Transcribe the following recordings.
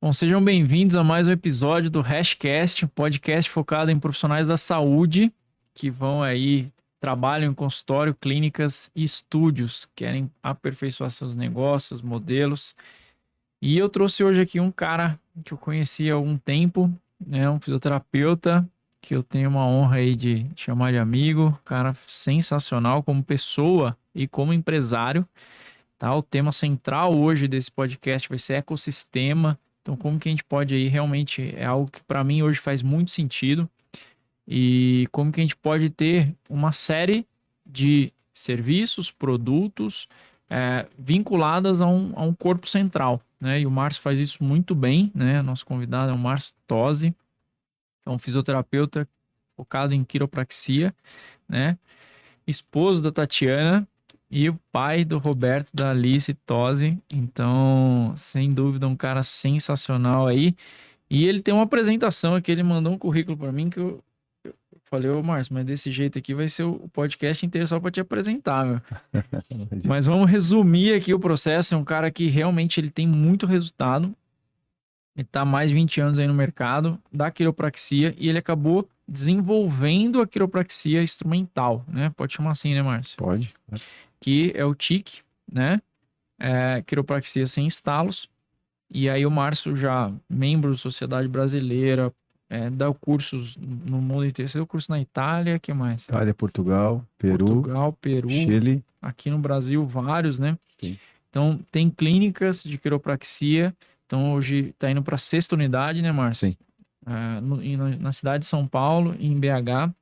Bom, sejam bem-vindos a mais um episódio do Hashcast, um podcast focado em profissionais da saúde que vão aí, trabalham em consultório, clínicas e estúdios, querem aperfeiçoar seus negócios, modelos. E eu trouxe hoje aqui um cara que eu conheci há algum tempo, né, um fisioterapeuta que eu tenho uma honra aí de chamar de amigo, cara sensacional como pessoa e como empresário. Tá? O tema central hoje desse podcast vai ser ecossistema. Então, como que a gente pode aí realmente é algo que para mim hoje faz muito sentido e como que a gente pode ter uma série de serviços, produtos vinculadas a um corpo central, né? E o Márcio faz isso muito bem, né? Nosso convidado é o Márcio Tosi, que é um fisioterapeuta focado em quiropraxia, né? Esposo da Tatiana e o pai do Roberto, da Alice Tosi. Então, sem dúvida, um cara sensacional aí. E ele tem uma apresentação aqui, ele mandou um currículo para mim que eu falei, ô Márcio, mas desse jeito aqui vai ser o podcast inteiro só para te apresentar, meu. Mas vamos resumir aqui o processo. É um cara que realmente ele tem muito resultado. Ele está há mais de 20 anos aí no mercado da quiropraxia e ele acabou desenvolvendo a quiropraxia instrumental, né? Pode chamar assim, né, Márcio? Pode. Que é o TIC, né? Quiropraxia sem estalos. E aí o Márcio já, membro da Sociedade Brasileira, dá cursos no mundo inteiro. Você deu curso na Itália, que mais? Itália, Portugal, Peru, Peru, Chile. aqui no Brasil, vários, né? Sim. Então, tem clínicas de quiropraxia. Então, hoje está indo para a 6ª unidade, né, Márcio? Sim. Na cidade de São Paulo, em BH.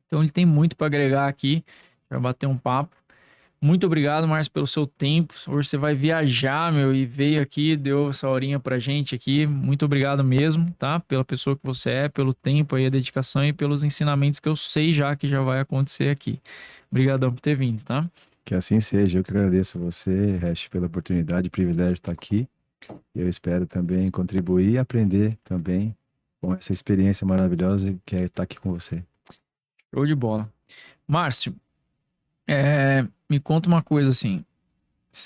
Então, ele tem muito para agregar aqui, para bater um papo. Muito obrigado, Márcio, pelo seu tempo. Hoje você vai viajar, meu, e veio aqui, deu essa horinha pra gente aqui. Muito obrigado mesmo, tá? Pela pessoa que você é, pelo tempo aí, a dedicação e pelos ensinamentos que eu sei já que já vai acontecer aqui. Obrigadão por ter vindo, tá? Que assim seja. Eu que agradeço a você, Hash, pela oportunidade e privilégio de estar aqui. Eu espero também contribuir e aprender também com essa experiência maravilhosa que é estar aqui com você. Show de bola. Márcio, me conta uma coisa assim.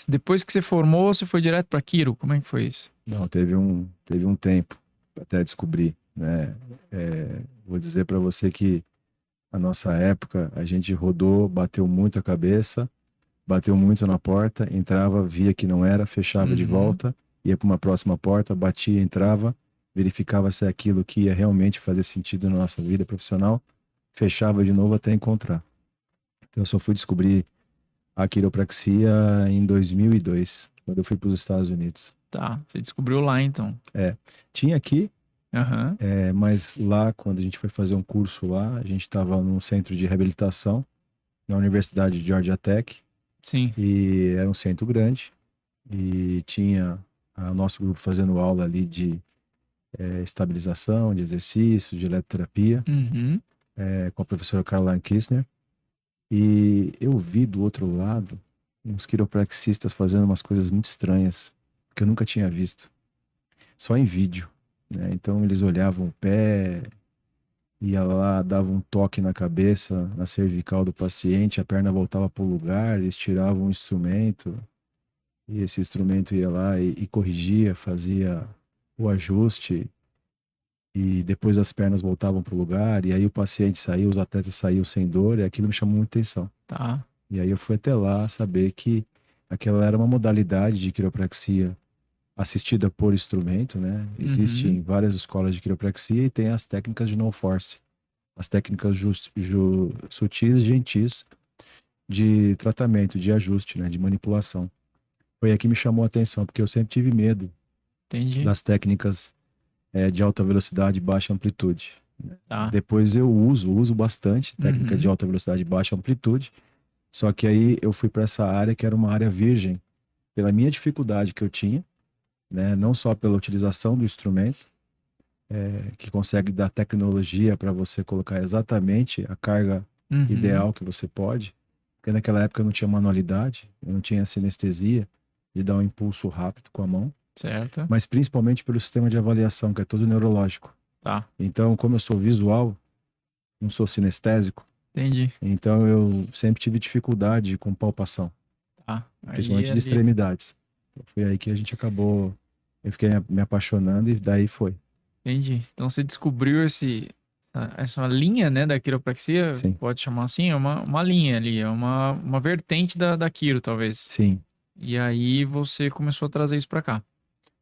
Depois que você formou, você foi direto para Quiro? Como é que foi isso? Não, teve um tempo até descobrir, né? Vou dizer para você que a nossa época, a gente rodou, bateu muito a cabeça, bateu muito na porta, entrava, via que não era, fechava de volta, ia para uma próxima porta, batia, entrava, verificava se é aquilo que ia realmente fazer sentido na nossa vida profissional, fechava de novo até encontrar. Então eu só fui descobrir a quiropraxia em 2002, quando eu fui para os Estados Unidos. Tá, você descobriu lá então. Tinha aqui, Aham. mas lá, quando a gente foi fazer um curso lá, a gente estava num centro de reabilitação, na Universidade de Georgia Tech, Sim. e era um centro grande, e tinha o nosso grupo fazendo aula ali de estabilização, de exercício, de eletroterapia, Uhum. com a professora Caroline Kissner, e eu vi do outro lado uns quiropraxistas fazendo umas coisas muito estranhas, que eu nunca tinha visto, só em vídeo, né? Então eles olhavam o pé, ia lá, dava um toque na cabeça, na cervical do paciente, a perna voltava para o lugar, eles tiravam um instrumento, e esse instrumento ia lá e corrigia, fazia o ajuste, e depois as pernas voltavam para o lugar, e aí o paciente saiu, os atletas saíam sem dor, e aquilo me chamou muita atenção. Tá. E aí eu fui até lá saber que aquela era uma modalidade de quiropraxia assistida por instrumento, né? Existem várias escolas de quiropraxia e tem as técnicas de no force, as técnicas sutis e gentis de tratamento, de ajuste, né? De manipulação. Foi aí que me chamou a atenção, porque eu sempre tive medo Entendi. das técnicas de alta velocidade e baixa amplitude. Tá. Depois eu uso bastante técnica de alta velocidade e baixa amplitude, só que aí eu fui para essa área que era uma área virgem, pela minha dificuldade que eu tinha, né? Não só pela utilização do instrumento, que consegue dar tecnologia para você colocar exatamente a carga ideal que você pode, porque naquela época eu não tinha manualidade, eu não tinha sinestesia de dar um impulso rápido com a mão, Certo. mas principalmente pelo sistema de avaliação, que é todo neurológico. Tá. Então, como eu sou visual, não sou sinestésico, Entendi. então eu sempre tive dificuldade com palpação, Tá. principalmente de extremidades. Então, foi aí que a gente acabou Eu fiquei me apaixonando e daí foi. Entendi. Então você descobriu essa linha, né, da quiropraxia, Sim, pode chamar assim, é uma linha ali, é uma vertente da quiro, talvez. sim, E aí você começou a trazer isso pra cá.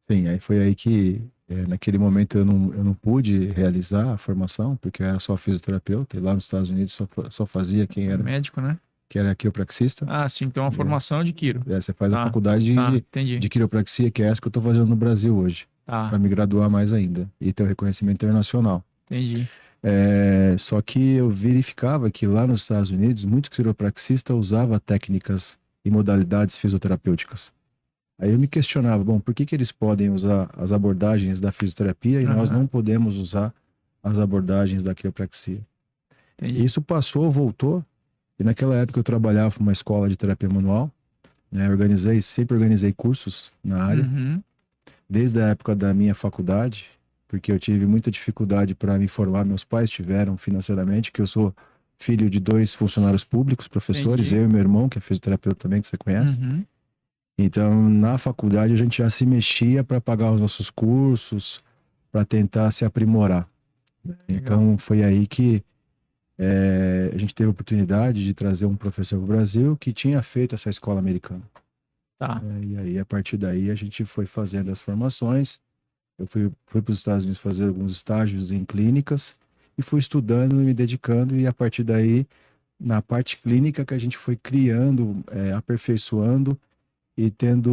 sim. Aí foi aí que, naquele momento, eu não pude realizar a formação, porque eu era só fisioterapeuta, e lá nos Estados Unidos só fazia É médico, né? quem era quiropraxista. Ah, sim, então uma E, formação de quiro. você faz a Tá, faculdade tá, de entendi. quiropraxia, que é essa que eu estou fazendo no Brasil hoje, Tá, para me graduar mais ainda e ter o reconhecimento internacional. entendi. Só que eu verificava que lá nos Estados Unidos, muito quiropraxista usava técnicas e modalidades fisioterapêuticas. Aí eu me questionava, bom, por que que eles podem usar as abordagens da fisioterapia e nós Aham, não podemos usar as abordagens da quiropraxia? E entendi. isso passou, voltou, e naquela época eu trabalhava numa escola de terapia manual, né? Sempre organizei cursos na área, Uhum, desde a época da minha faculdade, porque eu tive muita dificuldade para me formar, meus pais tiveram financeiramente, que eu sou filho de dois funcionários públicos, professores, entendi. eu e meu irmão, que é fisioterapeuta também, que você conhece. Uhum, Então, na faculdade, a gente já se mexia para pagar os nossos cursos, para tentar se aprimorar. legal. Então, foi aí que a gente teve a oportunidade de trazer um professor para o Brasil que tinha feito essa escola americana. Tá, E aí, a partir daí, a gente foi fazendo as formações. Eu fui para os Estados Unidos fazer alguns estágios em clínicas e fui estudando e me dedicando. E a partir daí, na parte clínica, que a gente foi criando, aperfeiçoando e tendo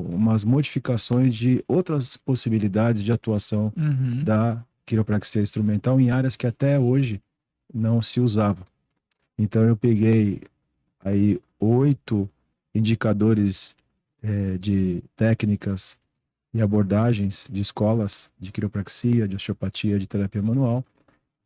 umas modificações de outras possibilidades de atuação uhum, da quiropraxia instrumental em áreas que até hoje não se usavam. Então eu peguei aí 8 indicadores de técnicas e abordagens de escolas de quiropraxia, de osteopatia, de terapia manual,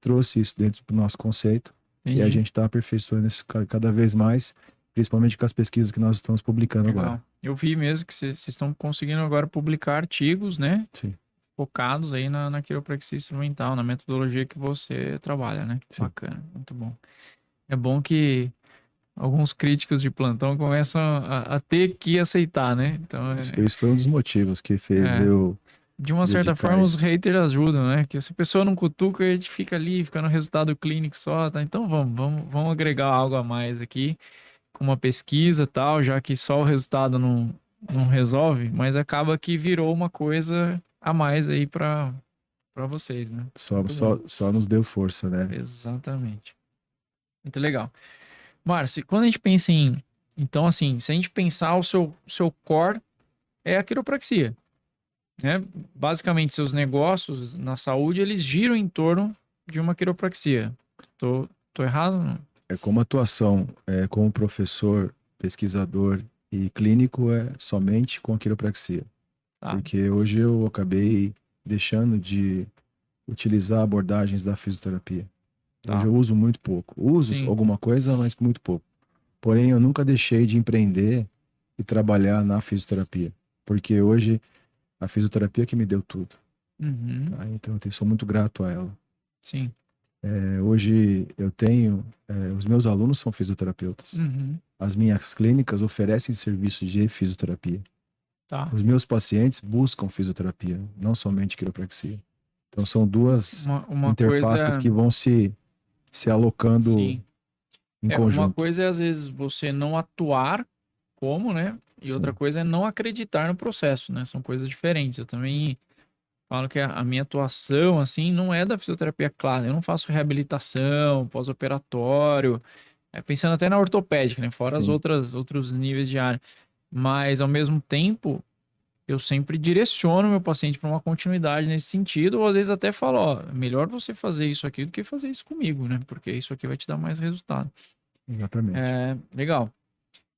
trouxe isso dentro do nosso conceito e a entendi. gente está aperfeiçoando isso cada vez mais, principalmente com as pesquisas que nós estamos publicando Legal. agora. Eu vi mesmo que vocês estão conseguindo agora publicar artigos, né? Sim, Focados aí na quiropraxia instrumental, na metodologia que você trabalha, né? sim. Bacana, muito bom. É bom que alguns críticos de plantão começam a ter que aceitar, né? Então, Isso foi um dos motivos que fez é, eu de uma certa dedicar forma, os isso. haters ajudam, né? Que se a pessoa não cutuca, a gente fica ali, fica no resultado clínico só, tá? Então vamos agregar algo a mais aqui, com uma pesquisa e tal, já que só o resultado não resolve, mas acaba que virou uma coisa a mais aí para vocês, né? Só, Muito bom. só, só nos deu força, né? Exatamente. Muito legal. Márcio, quando a gente pensa em. Então, assim, se a gente pensar o seu core é a quiropraxia, né? Basicamente, seus negócios na saúde, eles giram em torno de uma quiropraxia. Tô errado? Não? Como atuação, como professor, pesquisador e clínico é somente com a quiropraxia. Tá, Porque hoje eu acabei deixando de utilizar abordagens da fisioterapia. Hoje tá. eu uso muito pouco. Uso Sim. alguma coisa, mas muito pouco. Porém, eu nunca deixei de empreender e trabalhar na fisioterapia. Porque hoje a fisioterapia que me deu tudo. Uhum. Tá? Então eu sou muito grato a ela. Sim. Hoje eu tenho, os meus alunos são fisioterapeutas. Uhum. As minhas clínicas oferecem serviço de fisioterapia. Tá. Os meus pacientes buscam fisioterapia, não somente quiropraxia. Então são duas Uma interfaces coisa. que vão se alocando Sim. em Uma conjunto. coisa é às vezes você não atuar como, né? E outra Sim, coisa é não acreditar no processo, né? São coisas diferentes. Eu também falo que a minha atuação, assim, não é da fisioterapia clássica. Eu não faço reabilitação, pós-operatório, pensando até na ortopédica, né? Fora as sim, outros níveis de área. Mas, ao mesmo tempo, eu sempre direciono meu paciente para uma continuidade nesse sentido, ou às vezes até falo, ó, é melhor você fazer isso aqui do que fazer isso comigo, né? Porque isso aqui vai te dar mais resultado. exatamente. Legal.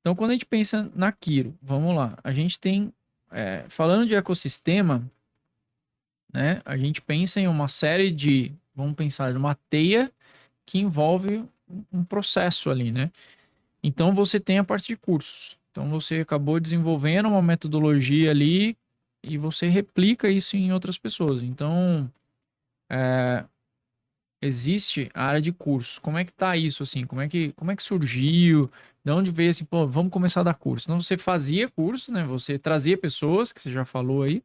Então, quando a gente pensa na Quiro, vamos lá. A gente tem, falando de ecossistema, né? A gente pensa em uma série de, vamos pensar, de uma teia que envolve um processo ali, né? Então, você tem a parte de cursos. Então, você acabou desenvolvendo uma metodologia ali e você replica isso em outras pessoas. Então, existe a área de cursos. Como é que tá isso, assim? Como é que surgiu? De onde veio assim, pô, vamos começar a dar curso? Então, você fazia cursos, né? Você trazia pessoas, que você já falou aí,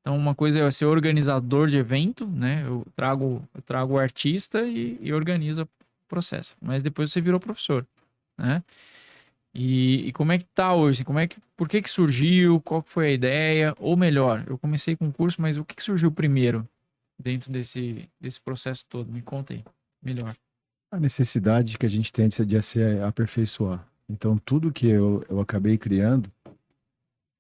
Então, uma coisa é ser organizador de evento, né? Eu trago o artista e organizo o processo. Mas depois você virou professor, né? E como é que tá hoje? Por que que surgiu? Qual que foi a ideia? Ou melhor, eu comecei com o curso, mas o que que surgiu primeiro dentro desse processo todo? Me conta aí, melhor. A necessidade que a gente tem de se aperfeiçoar. Então, tudo que eu acabei criando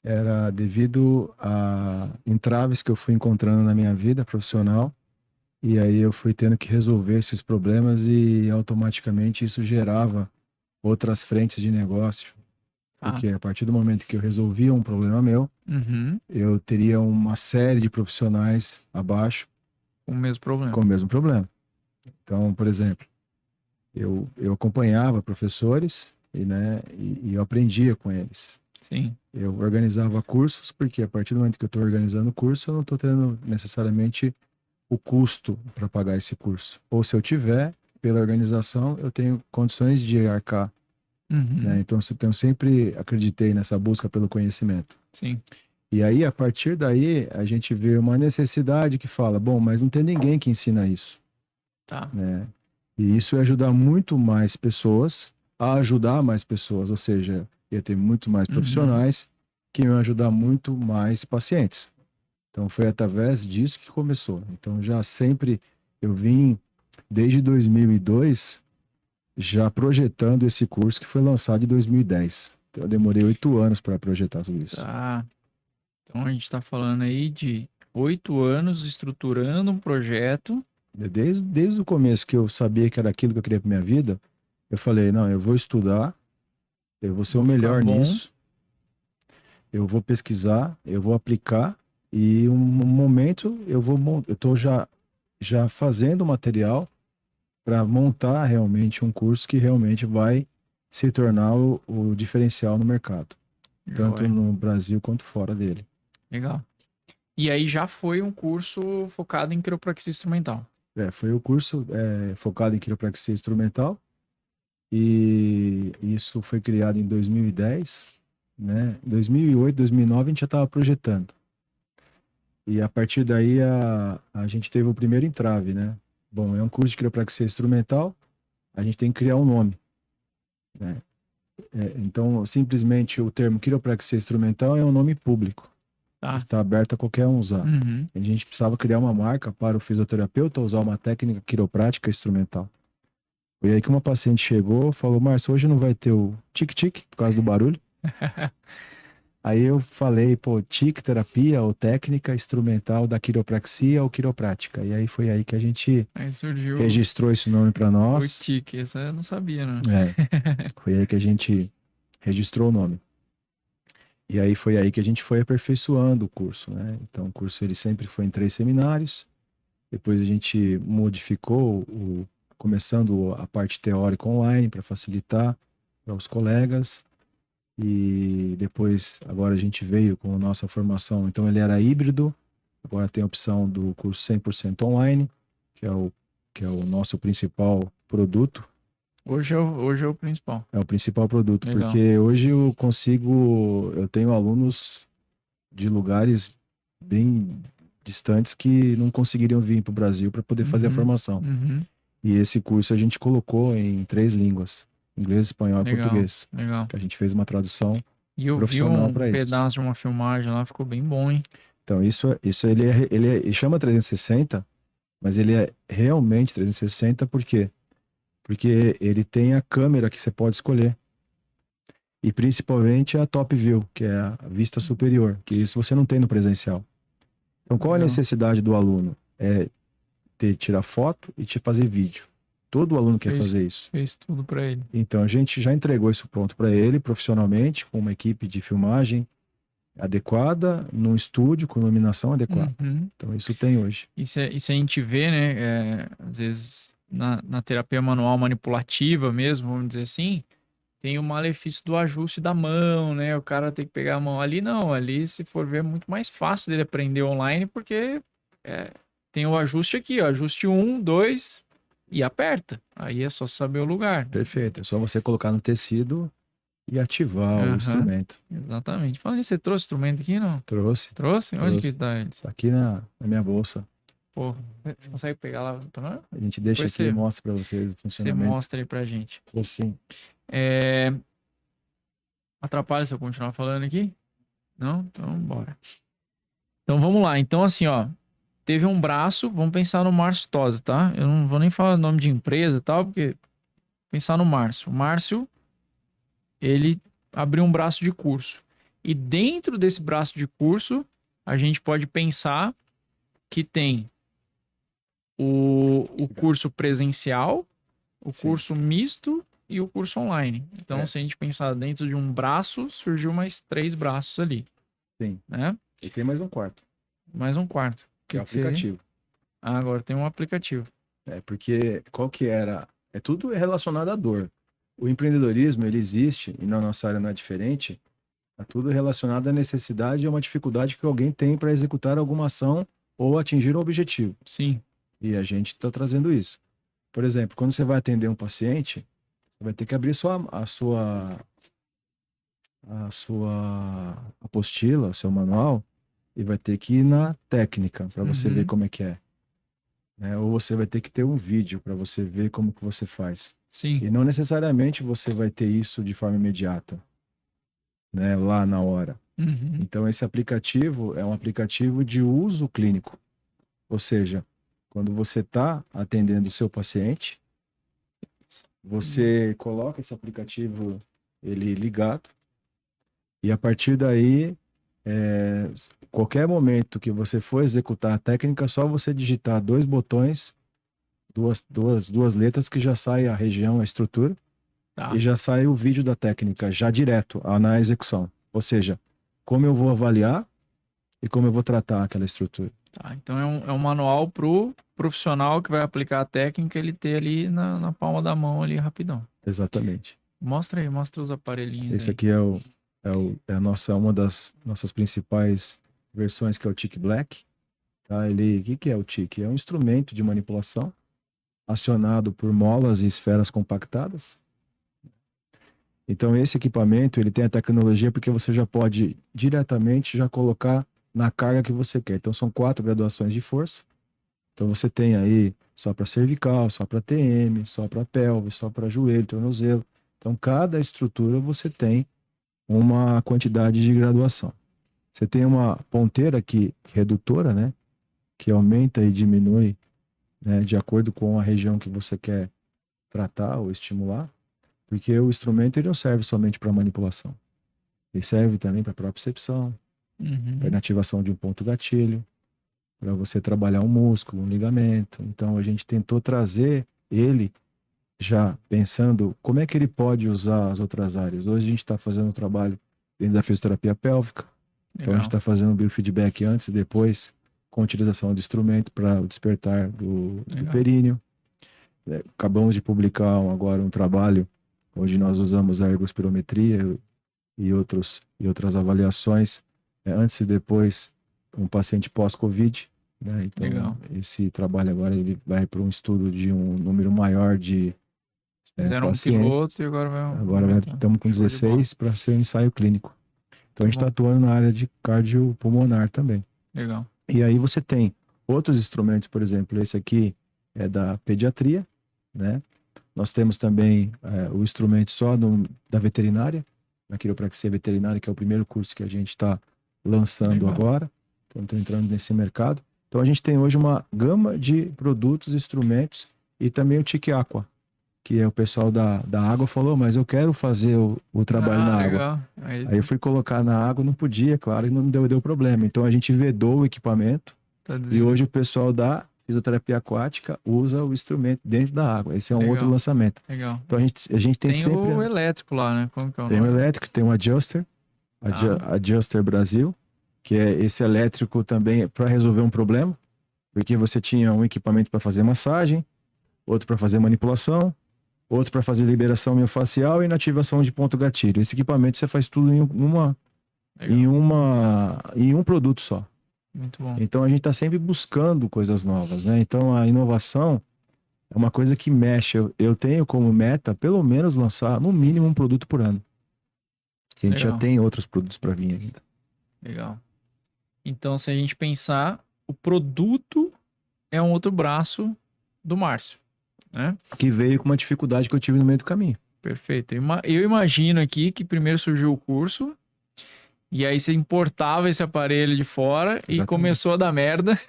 era devido a entraves que eu fui encontrando na minha vida profissional, e aí eu fui tendo que resolver esses problemas e automaticamente isso gerava outras frentes de negócio, Tá? porque a partir do momento que eu resolvia um problema meu, Uhum. eu teria uma série de profissionais abaixo O mesmo problema. com o mesmo problema. Então, por exemplo, eu acompanhava professores e eu aprendia com eles. Sim. Eu organizava cursos, porque a partir do momento que eu estou organizando o curso, eu não estou tendo necessariamente o custo para pagar esse curso. Ou se eu tiver, pela organização, eu tenho condições de arcar, né? Uhum. Então, eu sempre acreditei nessa busca pelo conhecimento. Sim. E aí, a partir daí, a gente vê uma necessidade que fala, bom, mas não tem ninguém que ensina isso, Tá. né? E isso é ajudar muito mais pessoas a ajudar mais pessoas, ou seja, ia ter muito mais Uhum. profissionais que iam ajudar muito mais pacientes. Então foi através disso que começou. Então já sempre eu vim desde 2002 já projetando esse curso que foi lançado em 2010. Então eu demorei 8 anos para projetar tudo isso. Tá. Então a gente tá falando aí de 8 anos estruturando um projeto. Desde o começo que eu sabia que era aquilo que eu queria para minha vida, eu falei, não, eu vou estudar, eu vou ser o Vou ficar melhor bom. nisso, eu vou pesquisar, eu vou aplicar e um momento eu estou já fazendo o material para montar realmente um curso que realmente vai se tornar o diferencial no mercado, tanto Joia. no Brasil quanto fora dele. Legal. E aí já foi um curso focado em quiropraxia instrumental. Foi o curso focado em quiropraxia instrumental e isso foi criado em 2010, né? Em 2008, 2009 a gente já estava projetando. E a partir daí a gente teve o primeiro entrave, né? Bom, é um curso de quiropraxia instrumental, a gente tem que criar um nome, né? Então, simplesmente o termo quiropraxia instrumental é um nome público. Tá. Está aberto a qualquer um usar. Uhum. A gente precisava criar uma marca para o fisioterapeuta usar uma técnica quiroprática instrumental. Foi aí que uma paciente chegou e falou, Márcio, hoje não vai ter o tic-tic por causa do barulho? Aí eu falei, pô, TIC, terapia ou técnica instrumental da quiropraxia ou quiroprática. E aí foi aí que a gente Aí surgiu registrou esse nome para o nós. TIC. Essa eu não sabia, né? É, foi aí que a gente registrou o nome. E aí foi aí que a gente foi aperfeiçoando o curso, né? Então o curso ele sempre foi em 3 seminários. Depois a gente modificou, começando a parte teórica online para facilitar para os colegas. E depois, agora a gente veio com a nossa formação. Então ele era híbrido, agora tem a opção do curso 100% online, que é o nosso principal produto. Hoje é o principal. É o principal produto, Legal. porque hoje eu tenho alunos de lugares bem distantes que não conseguiriam vir para o Brasil para poder fazer a Uhum. formação. Uhum. E esse curso a gente colocou em 3 línguas, inglês, espanhol e Legal. português. Legal. Que a gente fez uma tradução E eu vi profissional um para isso. pedaço de uma filmagem lá, ficou bem bom, hein? Então, isso ele chama 360, mas ele é realmente 360 por quê? Porque ele tem a câmera que você pode escolher. E principalmente a top view, que é a vista superior, que isso você não tem no presencial. Então, qual a Legal. necessidade do aluno? É tirar foto e te fazer vídeo. Todo aluno quer Fez, fazer isso. fez tudo pra ele. Então, a gente já entregou isso pronto para ele profissionalmente, com uma equipe de filmagem adequada, num estúdio com iluminação adequada. Uhum. Então, isso tem hoje. Isso a gente vê, né? Às vezes na terapia manual manipulativa mesmo, vamos dizer assim, tem o malefício do ajuste da mão, né? O cara tem que pegar a mão ali, não. Ali, se for ver, é muito mais fácil dele aprender online, porque é, tem o ajuste aqui, ó, ajuste 1, 2 e aperta. Aí é só saber o lugar. Perfeito. É só você colocar no tecido e ativar o Aham, instrumento. exatamente. Falando nisso, você trouxe instrumento aqui, não? Trouxe, Trouxe? Onde que trouxe. tá ele? Tá aqui na minha bolsa. Pô, você consegue pegar lá pra nós? A gente deixa Depois aqui e você, mostra para vocês o você funcionamento. mostra aí pra gente. Assim. É... Atrapalha se eu continuar falando aqui? Não? Então, bora. Então, vamos lá. Então, assim, ó. Teve um braço, vamos pensar no Márcio Tosi, tá? Eu não vou nem falar o nome de empresa e tal, porque... Pensar no Márcio. O Márcio, ele abriu um braço de curso. E dentro desse braço de curso, a gente pode pensar que tem o curso presencial, o Sim. curso misto e o curso online. Então, É. se a gente pensar dentro de um braço, surgiu mais 3 braços ali, Sim. né? E tem mais um quarto, Mais um quarto. que é o seria? aplicativo. Ah, agora tem um aplicativo. Porque qual que era? É tudo relacionado à dor. O empreendedorismo, ele existe, e na nossa área não é diferente, é tudo relacionado à necessidade e a uma dificuldade que alguém tem para executar alguma ação ou atingir um objetivo. Sim. E a gente está trazendo isso. Por exemplo, quando você vai atender um paciente, você vai ter que abrir a sua apostila, o seu manual, e vai ter que ir na técnica para você ver como é que é. Né? Ou você vai ter que ter um vídeo para você ver como que você faz. Sim. E não necessariamente você vai ter isso de forma imediata, né? Lá na hora. Uhum. Então esse aplicativo é um aplicativo de uso clínico. Ou seja, quando você está atendendo o seu paciente, você coloca esse aplicativo ele ligado e a partir daí qualquer momento que você for executar a técnica, é só você digitar 2 botões, duas letras que já sai a região, a estrutura, Tá. e já sai o vídeo da técnica, já direto na execução. Ou seja, como eu vou avaliar e como eu vou tratar aquela estrutura. Tá, então é um manual pro profissional que vai aplicar a técnica, ele ter ali na palma da mão ali rapidão. Exatamente. Mostra aí, mostra os aparelhinhos Esse aí. aqui é uma das nossas principais versões, que é o Tic Black. Tá? O que é o Tic? É um instrumento de manipulação acionado por molas e esferas compactadas. Então esse equipamento ele tem a tecnologia porque você já pode diretamente já colocar na carga que você quer. Então são 4 graduações de força. Então você tem aí só para cervical, só para TM, só para pelve, só para joelho, tornozelo. Então cada estrutura você tem uma quantidade de graduação. Você tem uma ponteira aqui redutora, né, que aumenta e diminui, né, de acordo com a região que você quer tratar ou estimular, porque o instrumento ele não serve somente para manipulação. Ele serve também para propriocepção, para ativação de um ponto gatilho, para você trabalhar um músculo, um ligamento. Então a gente tentou trazer ele já pensando como é que ele pode usar as outras áreas. Hoje a gente está fazendo um trabalho dentro da fisioterapia pélvica. Então a gente está fazendo um biofeedback antes e depois, com a utilização do instrumento para o despertar do períneo. Acabamos de publicar agora um trabalho onde nós usamos a ergospirometria e outras avaliações antes e depois um paciente pós-Covid. Né? Então esse trabalho agora ele vai para um estudo de um número maior de Fizeram pacientes. Um piloto e agora estamos com 16 para ser um ensaio clínico. Então a gente está atuando na área de cardiopulmonar também. Legal. E aí você tem outros instrumentos, por exemplo, esse aqui é da pediatria, né? Nós temos também o instrumento só da veterinária, na quiropraxia veterinária, que é o primeiro curso que a gente está lançando agora. Então estou entrando nesse mercado. Então a gente tem hoje uma gama de produtos, instrumentos e também o Tic Aqua, que é o pessoal da água falou, mas eu quero fazer o trabalho na água. Aí eu fui colocar na água, não podia, claro, e não deu problema. Então a gente vedou o equipamento e hoje o pessoal da fisioterapia aquática usa o instrumento dentro da água. Esse é um outro lançamento. Legal. Então a gente tem sempre... Tem o elétrico lá, né? Como que é o tem nome? o elétrico, tem o Adjuster, Adjuster Brasil, que é esse elétrico também para resolver um problema, porque você tinha um equipamento para fazer massagem, outro para fazer manipulação, outro para fazer liberação miofascial e inativação de ponto gatilho. Esse equipamento você faz tudo em um produto só. Muito bom. Então a gente está sempre buscando coisas novas, né? Então a inovação é uma coisa que mexe. Eu tenho como meta, pelo menos, lançar no mínimo um produto por ano. Que a gente já Legal. tem outros produtos para vir ainda. Legal. Então, se a gente pensar, o produto é um outro braço do Márcio, né? Que veio com uma dificuldade que eu tive no meio do caminho. Perfeito. Eu imagino aqui que primeiro surgiu o curso, e aí você importava esse aparelho de fora e Exatamente. começou a dar merda.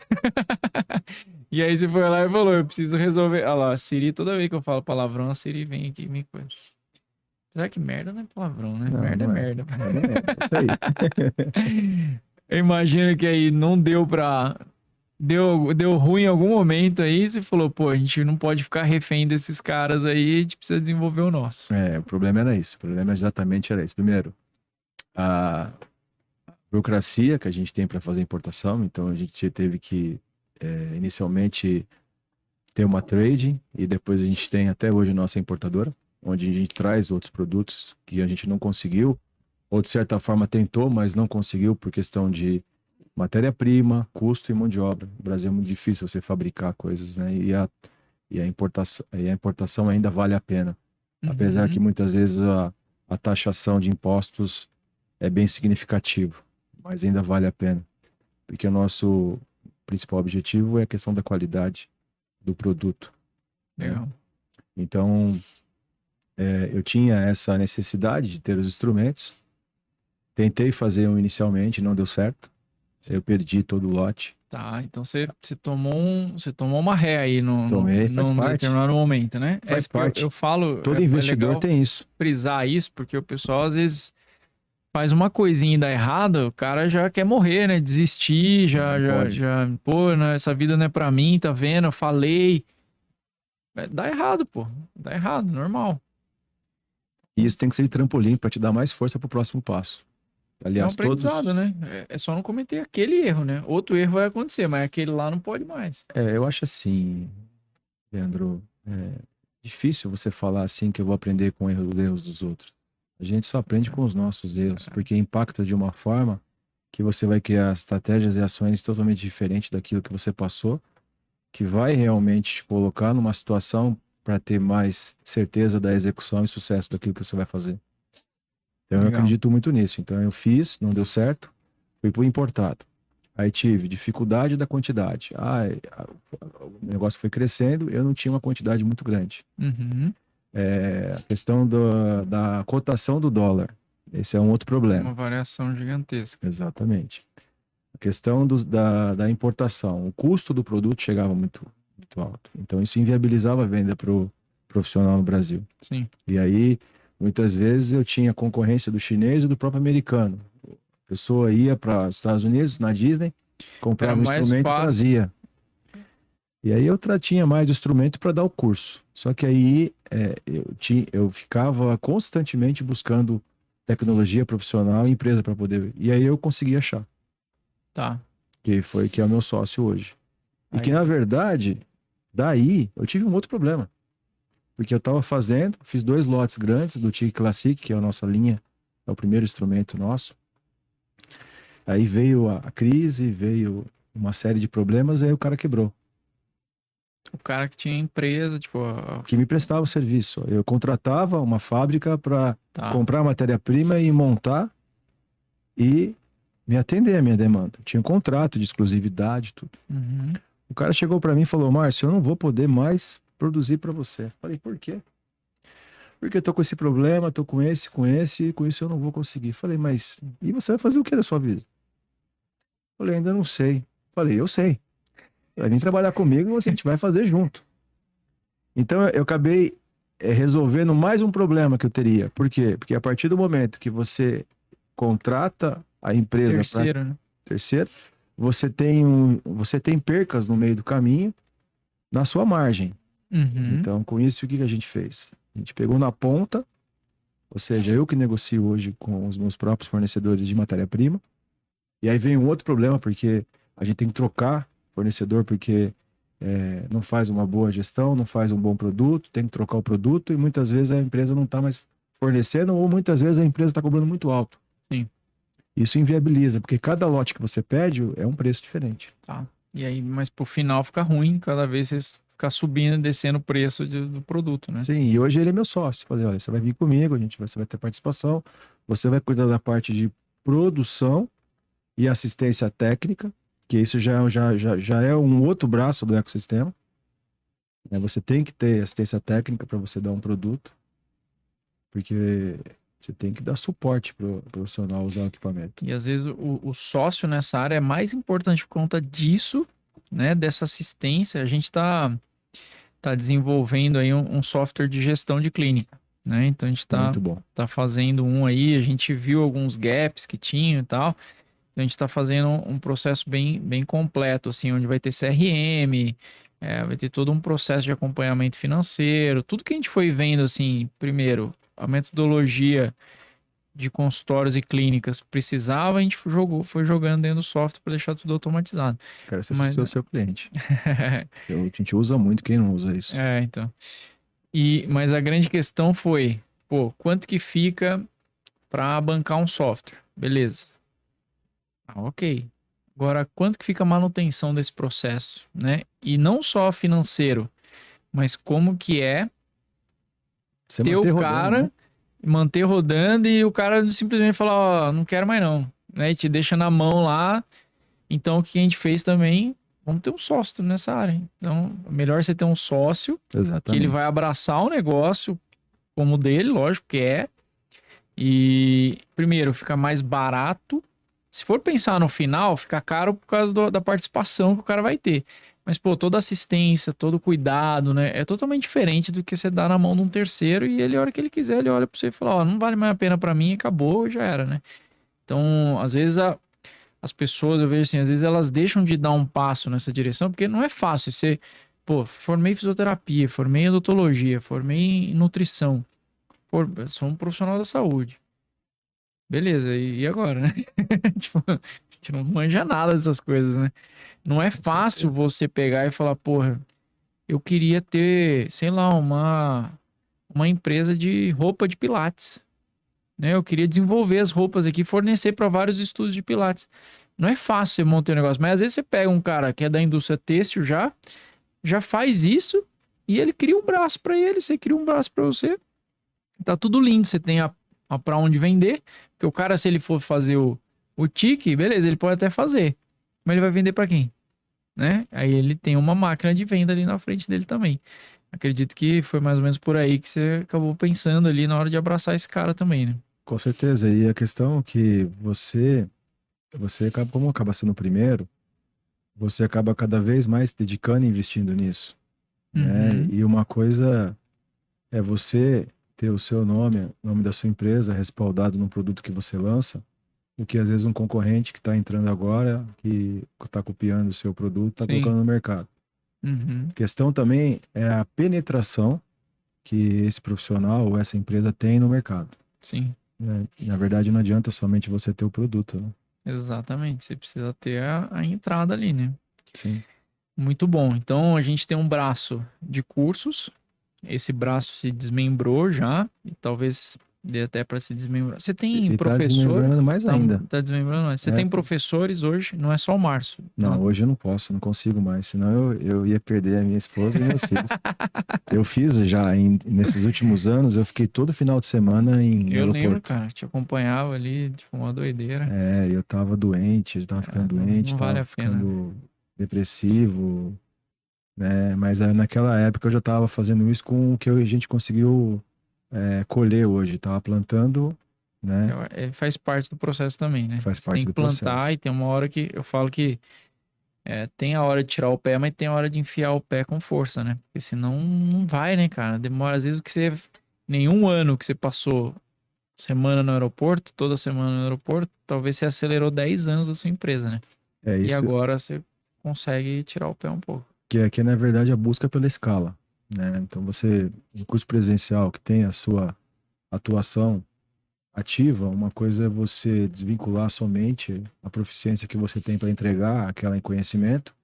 E aí você foi lá e falou, eu preciso resolver. Olha lá, a Siri, toda vez que eu falo palavrão, a Siri vem aqui e me coisa. Apesar que merda não é palavrão, né? Não, Merda não é é. merda. Merda é merda. É isso aí. Eu imagino que aí não deu pra... Deu ruim em algum momento aí, você falou, pô, a gente não pode ficar refém desses caras aí, a gente precisa desenvolver o nosso. O problema era isso. O problema exatamente era isso. Primeiro, a burocracia que a gente tem para fazer importação. Então, a gente teve que, inicialmente, ter uma trading e depois a gente tem até hoje a nossa importadora, onde a gente traz outros produtos que a gente não conseguiu, ou de certa forma tentou, mas não conseguiu por questão de matéria-prima, custo e mão de obra. No Brasil é muito difícil você fabricar coisas, né? E a importação ainda vale a pena. Apesar que muitas vezes a taxação de impostos é bem significativo, mas ainda vale a pena. Porque o nosso principal objetivo é a questão da qualidade do produto. Legal. Então, eu tinha essa necessidade de ter os instrumentos. Tentei fazer um inicialmente, não deu certo. Eu perdi todo o lote. Tá, então você tomou uma ré aí Tomei, faz num parte. determinado momento, né? Faz porque parte. Eu falo, Todo investidor legal tem isso. frisar isso, porque o pessoal às vezes faz uma coisinha e dá errado, o cara já quer morrer, né? Desistir, pô, né, essa vida não é pra mim, tá vendo? Eu falei. Dá errado, pô. Dá errado, normal. E isso tem que ser de trampolim para te dar mais força para o próximo passo. É um Aliás, aprendizado, né? É só não cometer aquele erro, né? Outro erro vai acontecer, mas aquele lá não pode mais. eu acho assim, Leandro, difícil você falar assim que eu vou aprender com os erros dos outros. A gente só aprende com os nossos erros, porque impacta de uma forma que você vai criar estratégias e ações totalmente diferentes daquilo que você passou, que vai realmente te colocar numa situação para ter mais certeza da execução e sucesso daquilo que você vai fazer. Então, eu acredito muito nisso. Então, eu fiz, não deu certo, fui pro importado. Aí tive dificuldade da quantidade. O negócio foi crescendo, eu não tinha uma quantidade muito grande. A questão da cotação do dólar. Esse é um outro problema. Uma variação gigantesca. Exatamente. A questão da importação. O custo do produto chegava muito, muito alto. Então, isso inviabilizava a venda para o profissional no Brasil. Sim. E aí, muitas vezes, eu tinha concorrência do chinês e do próprio americano. A pessoa ia para os Estados Unidos, na Disney, comprava um instrumento e trazia. E aí eu tinha mais instrumento para dar o curso. Só que aí eu ficava constantemente buscando tecnologia profissional e empresa para poder... E aí eu consegui achar. Tá. Que é o meu sócio hoje. E que, na verdade, daí eu tive um outro problema. Porque eu estava fiz 2 lotes grandes do TIG Classic, que é a nossa linha, é o primeiro instrumento nosso. Aí veio a crise, veio uma série de problemas, e aí o cara quebrou. O cara que tinha empresa, tipo... Que me prestava o serviço. Eu contratava uma fábrica para comprar matéria-prima e montar e me atender a minha demanda. Tinha um contrato de exclusividade, tudo. O cara chegou para mim e falou, Márcio, eu não vou poder mais produzir para você. Falei, por quê? Porque eu tô com esse problema, tô com esse, e com isso eu não vou conseguir. Falei, mas e você vai fazer o que da sua vida? Falei, ainda não sei. Falei, eu sei. Vai vir trabalhar comigo e a gente vai fazer junto. Então eu acabei resolvendo mais um problema que eu teria. Por quê? Porque a partir do momento que você contrata a empresa terceiro, você tem percas no meio do caminho na sua margem. Então, com isso, o que a gente fez? A gente pegou na ponta, ou seja, eu que negocio hoje com os meus próprios fornecedores de matéria-prima. E aí vem um outro problema, porque a gente tem que trocar fornecedor, porque não faz uma boa gestão, não faz um bom produto, tem que trocar o produto e muitas vezes a empresa não está mais fornecendo ou muitas vezes a empresa está cobrando muito alto. Sim. Isso inviabiliza, porque cada lote que você pede é um preço diferente. Tá. E aí, mas pro final fica ruim, cada vez você ficar subindo e descendo o preço do produto, né? Sim, e hoje ele é meu sócio. Falei, olha, você vai vir comigo, você vai ter participação, você vai cuidar da parte de produção e assistência técnica, que isso já é um outro braço do ecossistema. Né? Você tem que ter assistência técnica para você dar um produto, porque você tem que dar suporte para o profissional usar o equipamento. E às vezes o sócio nessa área é mais importante por conta disso, né? Dessa assistência. A gente tá desenvolvendo aí um software de gestão de clínica, né? Então a gente Muito bom. tá fazendo um aí, a gente viu alguns gaps que tinha e tal. Então a gente está fazendo um processo bem completo, assim, onde vai ter CRM, vai ter todo um processo de acompanhamento financeiro, tudo que a gente foi vendo, assim, primeiro, a metodologia de consultórios e clínicas precisava, a gente foi jogando dentro do software para deixar tudo automatizado. Quero ser Mas, o seu cliente. A gente usa muito, quem não usa isso? então. Mas a grande questão foi, pô, quanto que fica para bancar um software? Beleza. Ok. Agora, quanto que fica a manutenção desse processo, né? E não só financeiro, mas como que é Você ter o manter rodando, né? cara, manter rodando e o cara simplesmente falar, ó, não quero mais não, né? E te deixa na mão lá. Então, o que a gente fez também, vamos ter um sócio nessa área. Então, é melhor você ter um sócio que ele Exatamente. vai abraçar o negócio como o dele, lógico que é. E, primeiro, fica mais barato. Se for pensar no final, fica caro por causa da participação que o cara vai ter. Mas, pô, toda assistência, todo cuidado, né? É totalmente diferente do que você dá na mão de um terceiro e ele, a hora que ele quiser, ele olha pra você e fala, ó, não vale mais a pena pra mim, acabou, já era, né? Então, às vezes, as pessoas, eu vejo assim, às vezes elas deixam de dar um passo nessa direção, porque não é fácil você, pô, formei em fisioterapia, formei em odontologia, formei em nutrição, sou um profissional da saúde. Beleza, e agora, né? Tipo, a gente não manja nada dessas coisas, né? Não é Com fácil certeza. você pegar e falar, porra, eu queria ter, sei lá, uma empresa de roupa de pilates, né? Eu queria desenvolver as roupas aqui, fornecer para vários estúdios de pilates. Não é fácil você montar um negócio, mas às vezes você pega um cara que é da indústria têxtil já faz isso e ele cria um braço para ele, você cria um braço para você. Tá tudo lindo, você tem a para onde vender, porque o cara, se ele for fazer o tique, beleza, ele pode até fazer, mas ele vai vender para quem? Né? Aí ele tem uma máquina de venda ali na frente dele também. Acredito que foi mais ou menos por aí que você acabou pensando ali na hora de abraçar esse cara também, né? Com certeza. E a questão é que você acaba, como acaba sendo o primeiro, você acaba cada vez mais se dedicando e investindo nisso, né? Uhum, E uma coisa é você ter o seu nome, o nome da sua empresa respaldado no produto que você lança, o que às vezes um concorrente que está entrando agora, que está copiando o seu produto, está sim. colocando no mercado. Uhum, A questão também é a penetração que esse profissional ou essa empresa tem no mercado, sim. né? Na verdade, não adianta somente você ter o produto, né? Exatamente. Você precisa ter a entrada ali, né? Sim. Muito bom. Então a gente tem um braço de cursos. Esse braço se desmembrou já. E talvez dê até para se desmembrar. Você tem E tá professor? desmembrando mais Tá, ainda. tá desmembrando? Mas você É, tem professores hoje? Não é só o Márcio. não, Então, hoje eu não posso, não consigo mais, senão eu ia perder a minha esposa e meus filhos. Eu fiz já, nesses últimos anos, eu fiquei todo final de semana em eu lembro, aeroporto. cara, te acompanhava ali, tipo, uma doideira. É, eu tava doente, eu tava Ah, ficando não, doente, não vale tava a pena. ficando depressivo, né? Mas naquela época eu já tava fazendo isso com o que a gente conseguiu colher hoje. Tava plantando, né? Faz parte do processo também, né? Faz Você tem parte que do plantar e processo. tem uma hora que eu falo que tem a hora de tirar o pé, mas tem a hora de enfiar o pé com força, né? Porque senão não vai, né, cara? Demora, às vezes, o que você. Nenhum ano que você passou semana no aeroporto, toda semana no aeroporto, talvez você acelerou 10 anos da sua empresa, né? É E isso agora você consegue tirar o pé um pouco. que é, na verdade, a busca pela escala, né? Então, você, no curso presencial, que tem a sua atuação ativa, uma coisa é você desvincular somente a proficiência que você tem para entregar aquele conhecimento,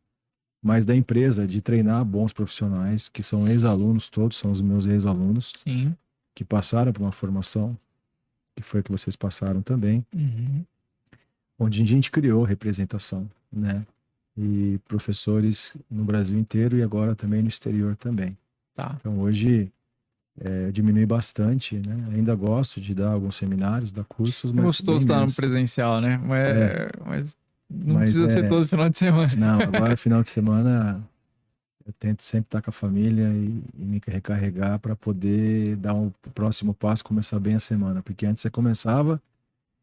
mas da empresa de treinar bons profissionais, que são ex-alunos, todos são os meus ex-alunos, Sim. que passaram por uma formação, que foi a que vocês passaram também, Uhum. onde a gente criou representação, né? e professores no Brasil inteiro e agora também no exterior também. Tá. Então hoje diminui bastante, né? Ainda gosto de dar alguns seminários, dar cursos, É mas gostoso bem estar no menos. presencial, né? É, Mas não mas precisa ser todo final de semana. não, agora final de semana eu tento sempre estar com a família e me recarregar para poder dar o próximo passo, começar bem a semana, porque antes você começava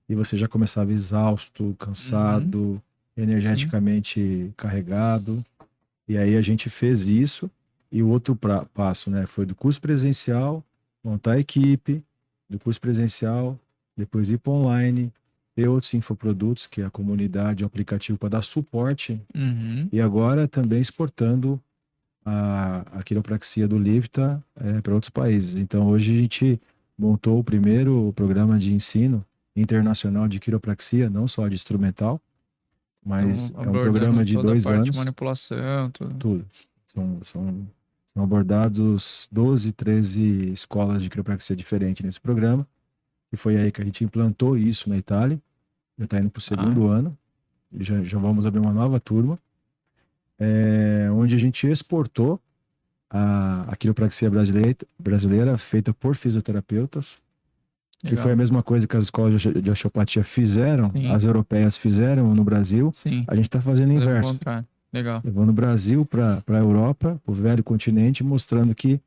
e você já começava exausto, Uhum, cansado, sim. energeticamente carregado. E aí a gente fez isso. E o outro passo, né, foi do curso presencial, montar a equipe, do curso presencial, depois ir para online, ter outros infoprodutos, que é a comunidade, o aplicativo para dar suporte. Uhum. E agora também exportando a quiropraxia do Livta para outros países. Então hoje a gente montou o primeiro programa de ensino internacional de quiropraxia, não só de instrumental, Então, mas é um abordando programa de toda a dois parte de anos, manipulação, tudo. tudo. São abordados 12, 13 escolas de quiropraxia diferentes nesse programa, e foi aí que a gente implantou isso na Itália. Já está indo para o Ah, segundo ano, e já vamos abrir uma nova turma, onde a gente exportou a quiropraxia brasileira feita por fisioterapeutas, que foi a legal. mesma coisa que as escolas de osteopatia fizeram, Sim, as europeias fizeram no Brasil, sim. a gente está fazendo o Fazendo o inverso. contrário. Legal. Levando o Brasil para a Europa, o velho continente, mostrando que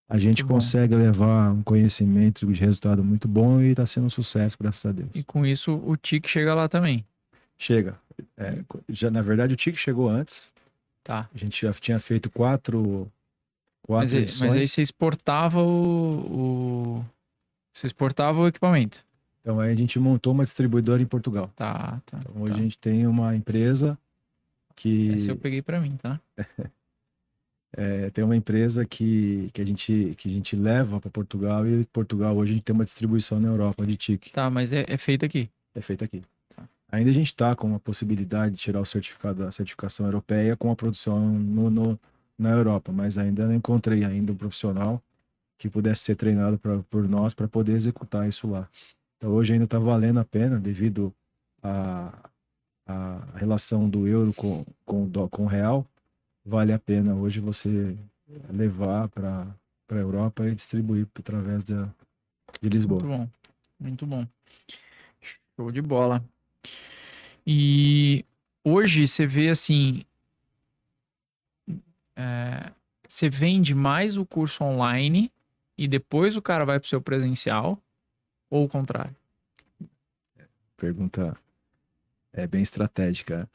a gente Muito bom. consegue levar um conhecimento de resultado muito bom e está sendo um sucesso, graças a E Deus. com isso o TIC chega lá também. Chega. Já, na verdade, o TIC chegou antes. Tá. A gente já tinha feito quatro Mas aí você edições. exportava você exportava o equipamento. Então, aí a gente montou uma distribuidora em Portugal. Tá, tá, Então, hoje a tá. gente tem uma empresa Essa eu que peguei pra mim, tá? que a gente leva para Portugal e Portugal hoje a gente tem uma distribuição na Europa de TIC. Tá, mas é feito aqui. É feito aqui. Tá. Ainda a gente está com a possibilidade de tirar o certificado da certificação europeia com a produção na Europa, mas ainda não encontrei ainda um profissional que pudesse ser treinado por nós para poder executar isso lá. Então hoje ainda está valendo a pena devido à relação do euro com o real, vale a pena hoje você levar para a Europa e distribuir através de Muito Lisboa. bom. Muito bom. Show de bola. E hoje você vê assim, você vende mais o curso online e depois o cara vai pro seu presencial ou o contrário? Pergunta bem estratégica,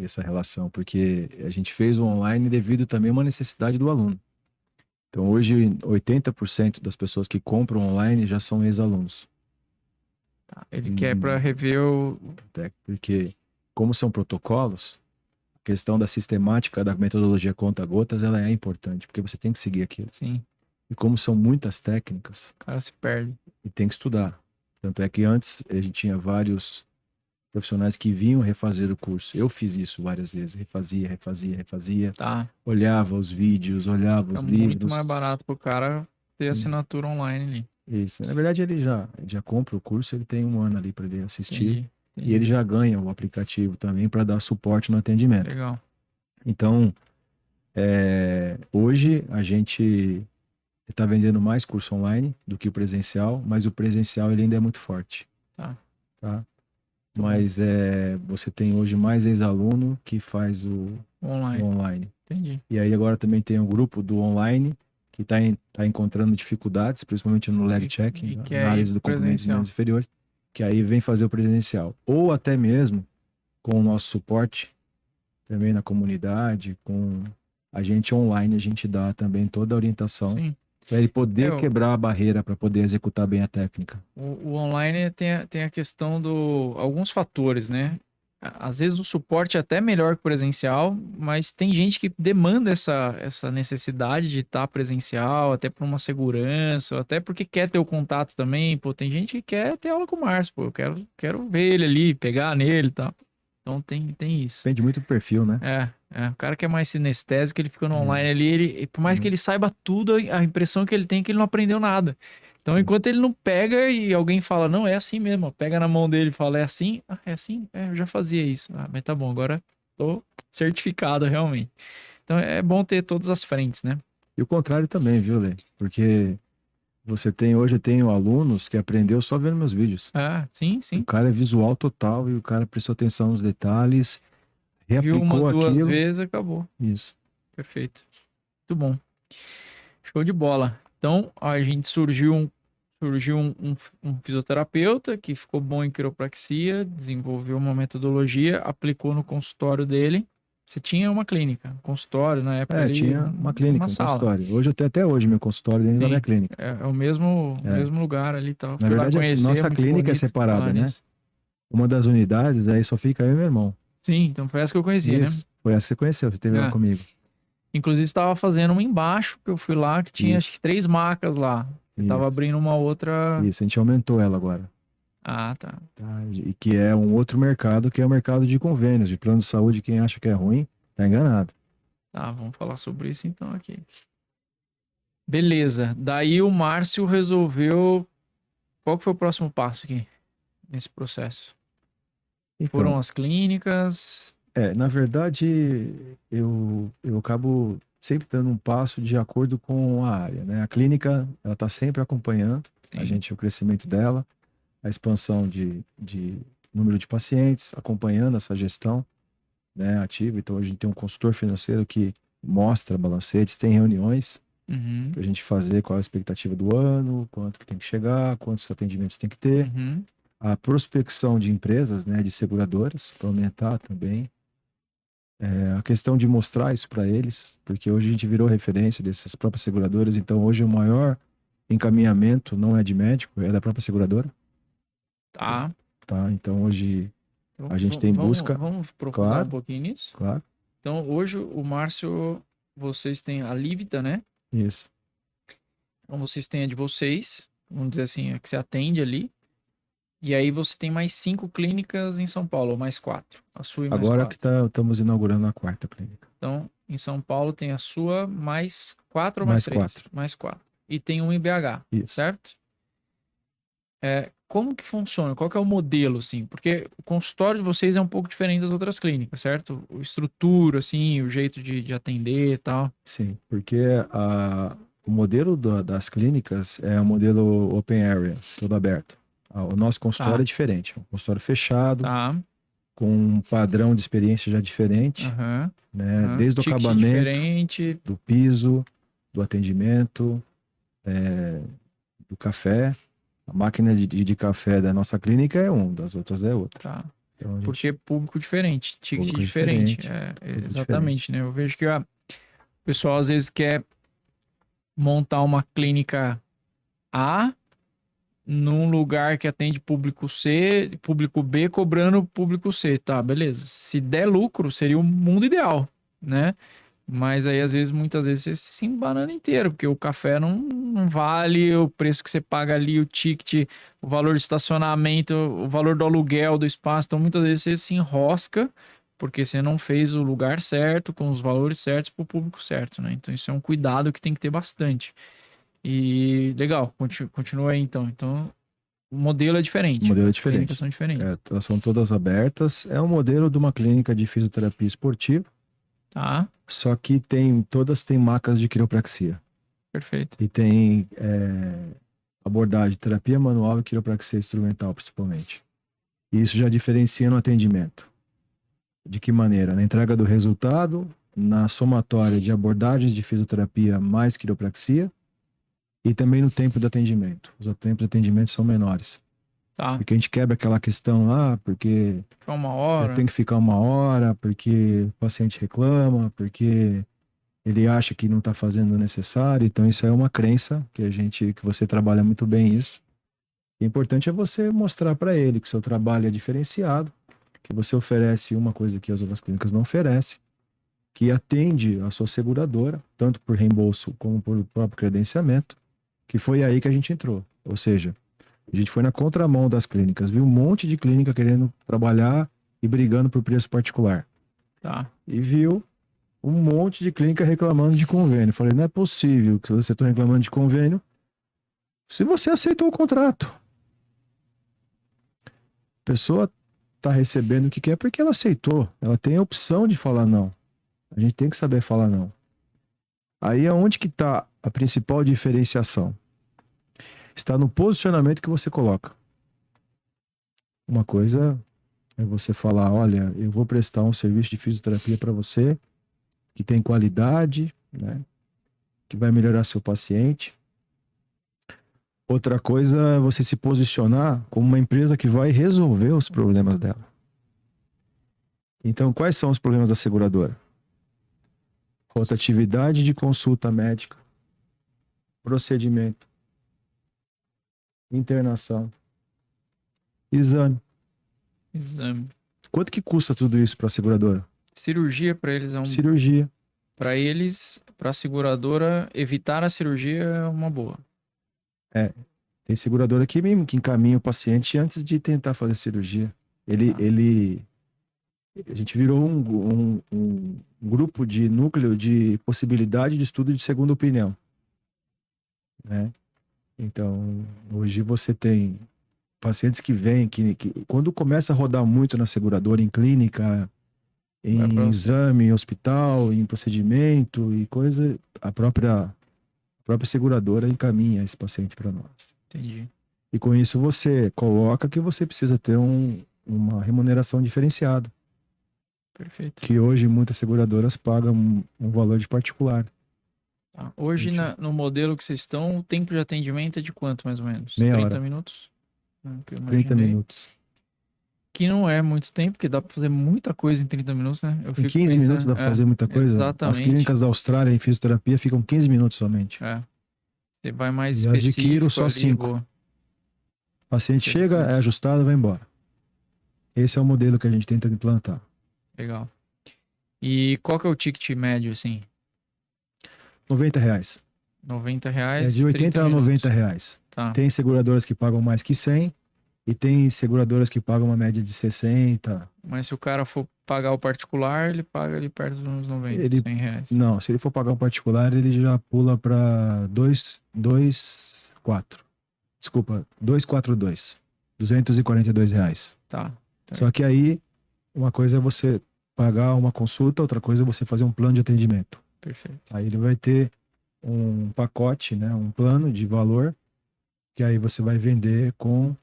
essa relação, porque a gente fez o online devido também a uma necessidade do aluno. Então, hoje, 80% das pessoas que compram online já são ex-alunos. Tá? Ele quer para Hum, rever o. Porque, como são protocolos, a questão da sistemática da metodologia conta-gotas, ela é importante, porque você tem que seguir aquilo. Sim, E como são muitas técnicas, o cara se perde. e tem que estudar. Tanto é que antes a gente tinha vários profissionais que vinham refazer o curso. Eu fiz isso várias vezes, refazia, Tá? olhava os vídeos, olhava Fica os muito livros. mais barato pro cara ter Sim, assinatura online ali. isso. Na verdade, ele já compra o curso, ele tem um ano ali para ele assistir Entendi, e ele entendi. já ganha o aplicativo também para dar suporte no atendimento. Legal. Então, hoje a gente está vendendo mais curso online do que o presencial, mas o presencial ele ainda é muito forte, Tá. tá? Muito bom. Mas você tem hoje mais ex-aluno que faz o Online. online. Entendi. E aí agora também tem um grupo do online que está encontrando dificuldades, principalmente no leg check, E na quer ir análise pro do comprimento de presencial. membros inferiores, que aí vem fazer o presencial. Ou até mesmo com o nosso suporte também na comunidade, com a gente online, a gente dá também toda a orientação Sim. para ele É, poder quebrar a barreira para poder executar bem a técnica. o online tem a questão do alguns fatores, né? Às vezes o suporte é até melhor que o presencial, mas tem gente que demanda essa necessidade de estar presencial, até por uma segurança, ou até porque quer ter o contato também. Pô, tem gente que quer ter aula com o Márcio, pô, eu quero ver ele ali, pegar nele e tal. Então tem isso. Depende muito do perfil, né? O cara que é mais sinestésico, ele fica no É, online ali, por mais que não- ele saiba tudo, a impressão que ele tem é que ele não aprendeu nada. Então, sim. enquanto ele não pega e alguém fala, não, é assim mesmo, ó, pega na mão dele e fala, é assim? Ah, é assim? É, eu já fazia isso. Ah, mas tá bom, agora tô certificado realmente. Então é bom ter todas as frentes, né? E o contrário também, viu, Lê? Porque hoje eu tenho alunos que aprendeu só vendo meus vídeos. Ah, sim, O sim. cara é visual total e o cara prestou atenção nos detalhes, Viu uma, reaplicou duas aquilo. vezes, acabou. Isso. Perfeito. Muito bom. Show de bola. Então, a gente surgiu um fisioterapeuta que ficou bom em quiropraxia, desenvolveu uma metodologia, aplicou no consultório dele. Você tinha uma clínica, um consultório na época É, ali, tinha uma uma clínica, um sala. consultório. Hoje eu tenho até hoje meu consultório dentro da minha Sim, clínica. é o mesmo, É. mesmo lugar ali e tal. Na Fui lá verdade, a conhecer, é nossa muito clínica é bonito falar separada, né? nisso. Uma das unidades, aí só fica eu e meu irmão. Sim, então foi essa que eu conhecia, né? Isso. Foi essa que você conheceu, você esteve lá É. comigo. Inclusive, estava fazendo uma embaixo, que eu fui lá, que tinha acho que Isso, 3 macas lá. Você estava isso, abrindo uma outra. isso. A gente aumentou ela agora. Ah, tá. Tá? E que é um outro mercado, que é o mercado de convênios, de plano de saúde. Quem acha que é ruim, tá enganado. Tá, vamos falar sobre isso então aqui. Beleza. Daí o Márcio resolveu. Qual que foi o próximo passo aqui nesse processo? Foram Então, as clínicas. na verdade, eu acabo sempre dando um passo de acordo com a área, né? A clínica, ela está sempre acompanhando a Sim. gente, o crescimento dela, a expansão de número de pacientes, acompanhando essa gestão, né, ativa. Então, a gente tem um consultor financeiro que mostra balancetes, tem reuniões Uhum. para a gente fazer qual é a expectativa do ano, quanto que tem que chegar, quantos atendimentos tem que ter. Uhum. A prospecção de empresas, né, de seguradoras, para aumentar também. A questão de mostrar isso para eles, porque hoje a gente virou referência dessas próprias seguradoras, então hoje o maior encaminhamento não é de médico, é da própria seguradora, Tá. tá? Então hoje Então, a gente tem busca, vamos aprofundar um claro, pouquinho nisso. claro, Então, hoje o Márcio, vocês têm a Livita, né? isso. Então, vocês têm a de vocês, vamos dizer assim, a que você atende ali. E aí você tem mais 5 clínicas em São Paulo, ou mais 4. A sua e mais Agora que 4. estamos inaugurando a quarta clínica. Então, em São Paulo tem a sua mais 4 ou mais Mais 3? 4. Mais 4. E tem um em BH, Isso. certo? Como que funciona? Qual que é o modelo, assim? Porque o consultório de vocês é um pouco diferente das outras clínicas, certo? A estrutura, assim, o jeito de atender e tal. Sim, porque o modelo das clínicas é um modelo open area, todo aberto. O nosso consultório Tá, é diferente, é um consultório fechado, tá. com um padrão de experiência já diferente, Aham. né? Aham. Desde o Ticket acabamento, diferente. do piso, do atendimento, do café. A máquina de café da nossa clínica é um, das outras é outra. Tá. Então, a gente, Porque é público diferente, ticket público diferente. diferente, É, público exatamente, né? Eu vejo que o pessoal às vezes quer montar uma clínica A num lugar que atende público C, público B cobrando público C, tá, beleza. Se der lucro, seria o mundo ideal, né? Mas aí, às vezes, muitas vezes, você se embanana inteiro, porque o café não vale o preço que você paga ali, o ticket, o valor de estacionamento, o valor do aluguel do espaço. Então, muitas vezes, você se enrosca porque você não fez o lugar certo, com os valores certos para o público certo, né? Então, isso é um cuidado que tem que ter bastante. E legal, continua aí então. Então, o modelo é diferente. O modelo é As clínicas diferente. são diferentes. Elas são todas abertas. É um modelo de uma clínica de fisioterapia esportiva, Tá, só que todas têm macas de quiropraxia. perfeito. E tem abordagem de terapia manual e quiropraxia instrumental, principalmente. E isso já diferencia no atendimento. De que maneira? Na entrega do resultado, na somatória de abordagens de fisioterapia mais quiropraxia e também no tempo do atendimento. Os tempos de atendimento são menores. Tá, Porque a gente quebra aquela questão, porque foi uma hora. tem que ficar 1 hora, porque o paciente reclama, porque ele acha que não está fazendo o necessário. Então isso é uma crença que você trabalha muito bem isso. O importante é você mostrar para ele que o seu trabalho é diferenciado, que você oferece uma coisa que as outras clínicas não oferecem, que atende a sua seguradora, tanto por reembolso como por próprio credenciamento, que foi aí que a gente entrou. Ou seja, a gente foi na contramão das clínicas, viu um monte de clínica querendo trabalhar e brigando por preço particular. Tá, E viu um monte de clínica reclamando de convênio. Falei, não é possível que você está reclamando de convênio se você aceitou o contrato. A pessoa tá recebendo o que quer porque ela aceitou. Ela tem a opção de falar não. A gente tem que saber falar não. Aí é onde que tá a principal diferenciação. Está no posicionamento que você coloca. Uma coisa é você falar, olha, eu vou prestar um serviço de fisioterapia para você que tem qualidade, né? Que vai melhorar seu paciente. Outra coisa é você se posicionar como uma empresa que vai resolver os problemas dela. Então, quais são os problemas da seguradora? Rotatividade de consulta médica, procedimento, internação, exame. Exame. Quanto que custa tudo isso para a seguradora? Cirurgia para eles é um. Cirurgia. Para eles, para a seguradora, evitar a cirurgia é uma boa. Tem seguradora que encaminha o paciente antes de tentar fazer cirurgia. A gente virou um grupo de núcleo de possibilidade de estudo de segunda opinião, né? Então, hoje você tem pacientes que vêm, que quando começa a rodar muito na seguradora, em clínica, em exame, em hospital, em procedimento e coisa, a própria seguradora encaminha esse paciente para nós. Entendi. E com isso você coloca que você precisa ter uma remuneração diferenciada. Perfeito. Que hoje muitas seguradoras pagam um valor de particular. Tá. Hoje, no modelo que vocês estão, o tempo de atendimento é de quanto, mais ou menos? Meia 30 hora. minutos? 30 minutos. Que não é muito tempo, porque dá pra fazer muita coisa em 30 minutos, né? Em 15 minutos dá pra fazer muita coisa? Exatamente. As clínicas da Austrália em fisioterapia ficam 15 minutos somente. Você vai mais E específico. adquiro só 5. O paciente chega, é ajustado, vai embora. Esse é o modelo que a gente tenta implantar. Legal. E qual que é o ticket médio, assim? R$90. R$90. É de 80 a 90 reais. Tá. Tem seguradoras que pagam mais que 100 e tem seguradoras que pagam uma média de 60. Mas se o cara for pagar o particular, ele paga ali perto dos 90, 100 reais. Não, se ele for pagar um particular, ele já pula para 242. Desculpa, 242. R$242. Tá. Só que aí, uma coisa é você pagar uma consulta, outra coisa é você fazer um plano de atendimento. Perfeito. Aí ele vai ter um pacote, né, um plano de valor, que aí você vai vender com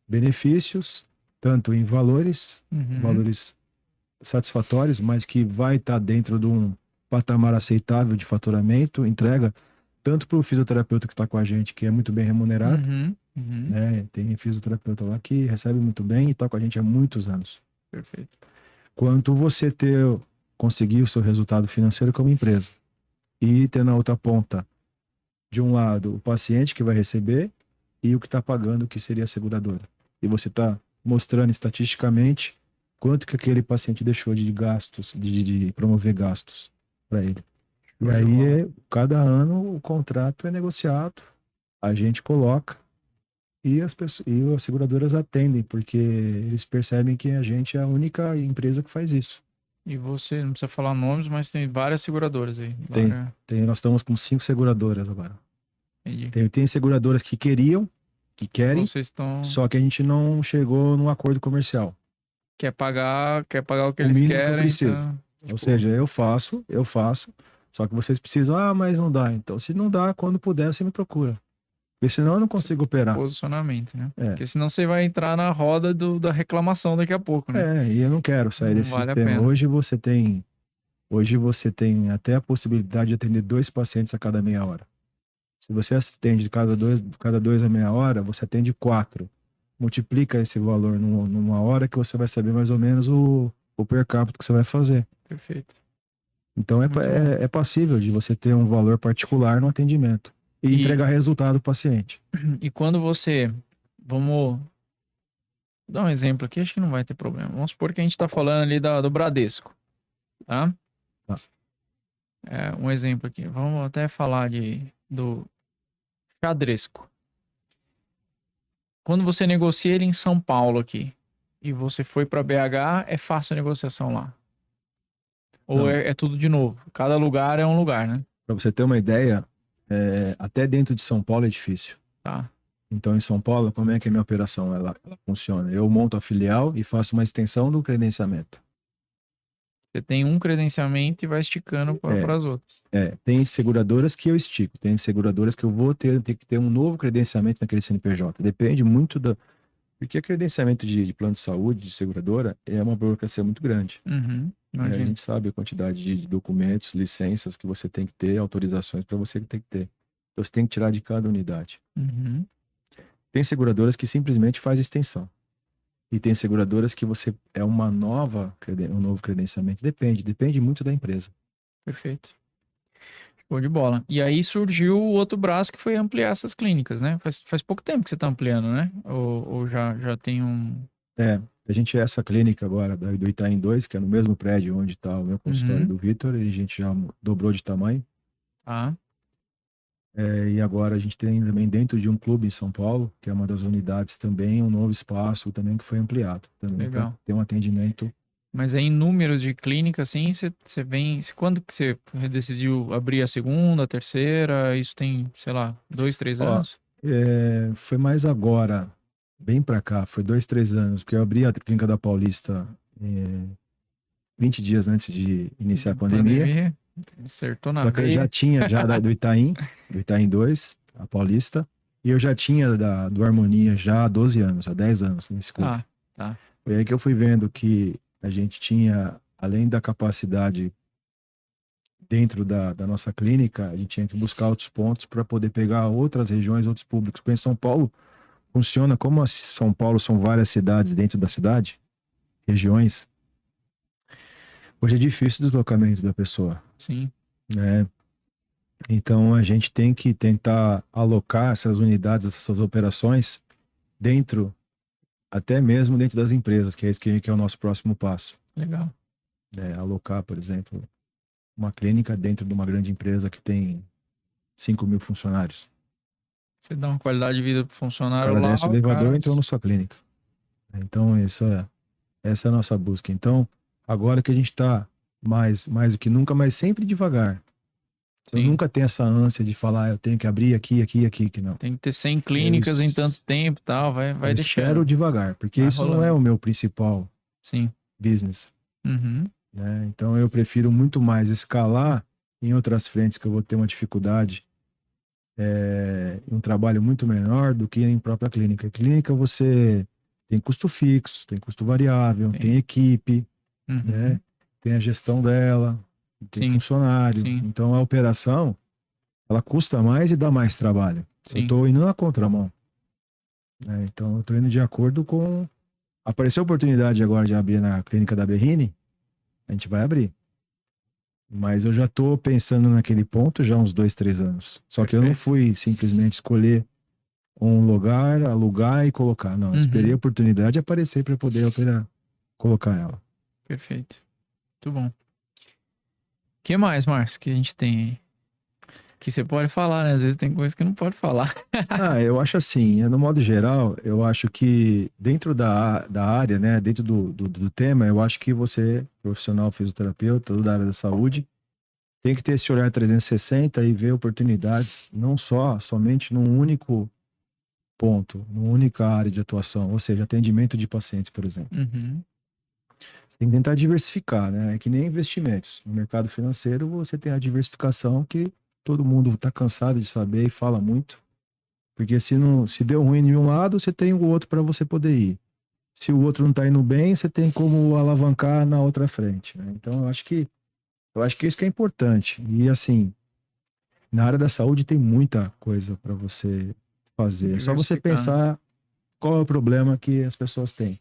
benefícios, tanto em valores satisfatórios, mas que vai estar dentro de um patamar aceitável de faturamento, entrega, tanto para o fisioterapeuta que está com a gente, que é muito bem remunerado, né? Tem fisioterapeuta lá que recebe muito bem e está com a gente há muitos anos. Perfeito. Quanto você conseguir o seu resultado financeiro como empresa. E ter na outra ponta, de um lado, o paciente que vai receber e o que está pagando, que seria a seguradora. E você está mostrando estatisticamente quanto que aquele paciente deixou de gastos, de promover gastos para ele. E aí, cada ano, o contrato é negociado, a gente coloca e as seguradoras atendem, porque eles percebem que a gente é a única empresa que faz isso. E você, não precisa falar nomes, mas tem várias seguradoras aí. Tem, nós estamos com 5 seguradoras agora. Entendi. Tem seguradoras que querem, só que a gente não chegou num acordo comercial. Quer pagar o que eles mínimo querem. Que eu preciso. Então, Ou seja, eu faço, só que vocês precisam, mas não dá. Então, se não dá, quando puder, você me procura. Porque senão eu não consigo operar. Posicionamento, né? Porque senão você vai entrar na roda da reclamação daqui a pouco, né? E eu não quero sair desse sistema. Hoje você tem até a possibilidade de atender 2 pacientes a cada meia hora. Se você atende cada dois a meia hora, você atende 4. Multiplica esse valor numa hora que você vai saber mais ou menos o per capita que você vai fazer. Perfeito. Então é passível de você ter um valor particular no atendimento e entregar resultado para o paciente. E quando você... Vamos dar um exemplo aqui, acho que não vai ter problema. Vamos supor que a gente está falando ali do Bradesco, tá? Um exemplo aqui. Vamos até falar do Xadresco. Quando você negocia ele em São Paulo aqui e você foi para BH, é fácil a negociação lá? Ou é tudo de novo? Cada lugar é um lugar, né? Para você ter uma ideia, até dentro de São Paulo é difícil. Tá. Então, em São Paulo, como é que é a minha operação? Ela funciona. Eu monto a filial e faço uma extensão do credenciamento. Você tem um credenciamento e vai esticando É, para as outras. tem seguradoras que eu estico, tem seguradoras que eu vou ter que ter um novo credenciamento naquele CNPJ. Depende muito da. Porque credenciamento de plano de saúde, de seguradora, é uma burocracia muito grande. Uhum, A imagino. gente sabe a quantidade de documentos, licenças que você tem que ter, autorizações para você tem que ter. Então, você tem que tirar de cada unidade. Uhum, Tem seguradoras que simplesmente faz extensão. E tem seguradoras que você é um novo credenciamento. Depende muito da empresa. perfeito. Show de bola. E aí surgiu o outro braço que foi ampliar essas clínicas, né? Faz pouco tempo que você está ampliando, né? Ou já tem um. Essa clínica agora do Itaim 2, que é no mesmo prédio onde está o meu consultório Uhum, do Vitor, e a gente já dobrou de tamanho. tá, E agora a gente tem também dentro de um clube em São Paulo, que é uma das unidades também, um novo espaço também que foi ampliado, também para legal. ter um atendimento. Mas aí, em números de clínica, assim, você vem. Quando que você decidiu abrir a segunda, a terceira? Isso tem, sei lá, 2, 3 Ó, anos? foi mais agora, bem para cá, foi 2, 3 anos, porque eu abri a clínica da Paulista 20 dias antes de iniciar a pandemia. Pandemia, acertou na Só que eu já veia. tinha do Itaim 2, a Paulista, e eu já tinha do Harmonia já há 12 anos, há 10 anos nesse clube. Tá. Foi aí que eu fui vendo que a gente tinha, além da capacidade dentro da nossa clínica, a gente tinha que buscar outros pontos para poder pegar outras regiões, outros públicos. Porque em São Paulo funciona como São Paulo são várias cidades dentro da cidade, regiões. Hoje é difícil o deslocamento da pessoa, Sim, né? Então a gente tem que tentar alocar essas unidades, essas operações dentro, até mesmo dentro das empresas, que é isso que é o nosso próximo passo. legal. Né? Alocar, por exemplo, uma clínica dentro de uma grande empresa que tem 5.000 funcionários. Você dá uma qualidade de vida pro O funcionário cara lá, desce o o elevador cara. e entrou na sua clínica. Então, essa é a nossa busca. Então, agora que a gente está mais do que nunca, mas sempre devagar. Eu Sim, nunca tenho essa ânsia de falar, eu tenho que abrir aqui, aqui, aqui, que não. tem que ter 100 Eu, clínicas em tanto es- tempo e tal, eu vai espero deixando, devagar, porque vai isso não é rolando. o meu principal Sim. business, Uhum. né? Então, eu prefiro muito mais escalar em outras frentes que eu vou ter uma dificuldade, um trabalho muito menor do que em própria clínica. Clínica você tem custo fixo, tem custo variável, Tem. tem equipe, Uhum. né? Tem a gestão dela, tem Sim, funcionário. sim, Então a operação, ela custa mais e dá mais trabalho. Eu sim. estou indo na contramão, né? Então eu estou indo de acordo com. Apareceu a oportunidade agora de abrir na clínica da Berrini, a gente vai abrir. Mas eu já estou pensando naquele ponto já há uns 2, 3 anos. Só que eu não Perfeito. fui simplesmente escolher um lugar, alugar e colocar. Não, eu esperei a Uhum. oportunidade aparecer para poder colocar ela. Perfeito. Muito bom. O que mais, Márcio, que a gente tem aí? Que você pode falar, né? Às vezes tem coisa que não pode falar. Eu acho assim, no modo geral, eu acho que dentro da área, né, dentro do tema, eu acho que você, profissional fisioterapeuta, da área da saúde, tem que ter esse olhar 360 e ver oportunidades, não somente num único ponto, numa única área de atuação, ou seja, atendimento de pacientes, por exemplo. Uhum. Você tem que tentar diversificar, né? É que nem investimentos. No mercado financeiro, você tem a diversificação que todo mundo está cansado de saber e fala muito. Porque se deu ruim de um lado, você tem o outro para você poder ir. Se o outro não está indo bem, você tem como alavancar na outra frente, né? Então eu acho que isso que é importante. E assim, na área da saúde tem muita coisa para você fazer. É só você Diversificar, né? pensar qual é o problema que as pessoas têm.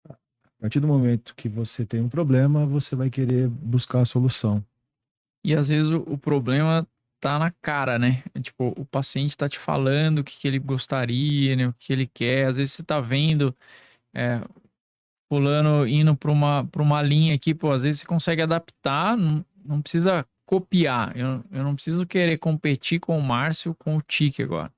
A partir do momento que você tem um problema, você vai querer buscar a solução. E às vezes o problema tá na cara, né? Tipo, o paciente tá te falando o que que ele gostaria, né? O que ele quer. Às vezes você tá vendo é, fulano indo pra uma linha aqui, pô, às vezes você consegue adaptar, não precisa copiar. Eu não preciso querer competir com o Márcio, com o Tique agora.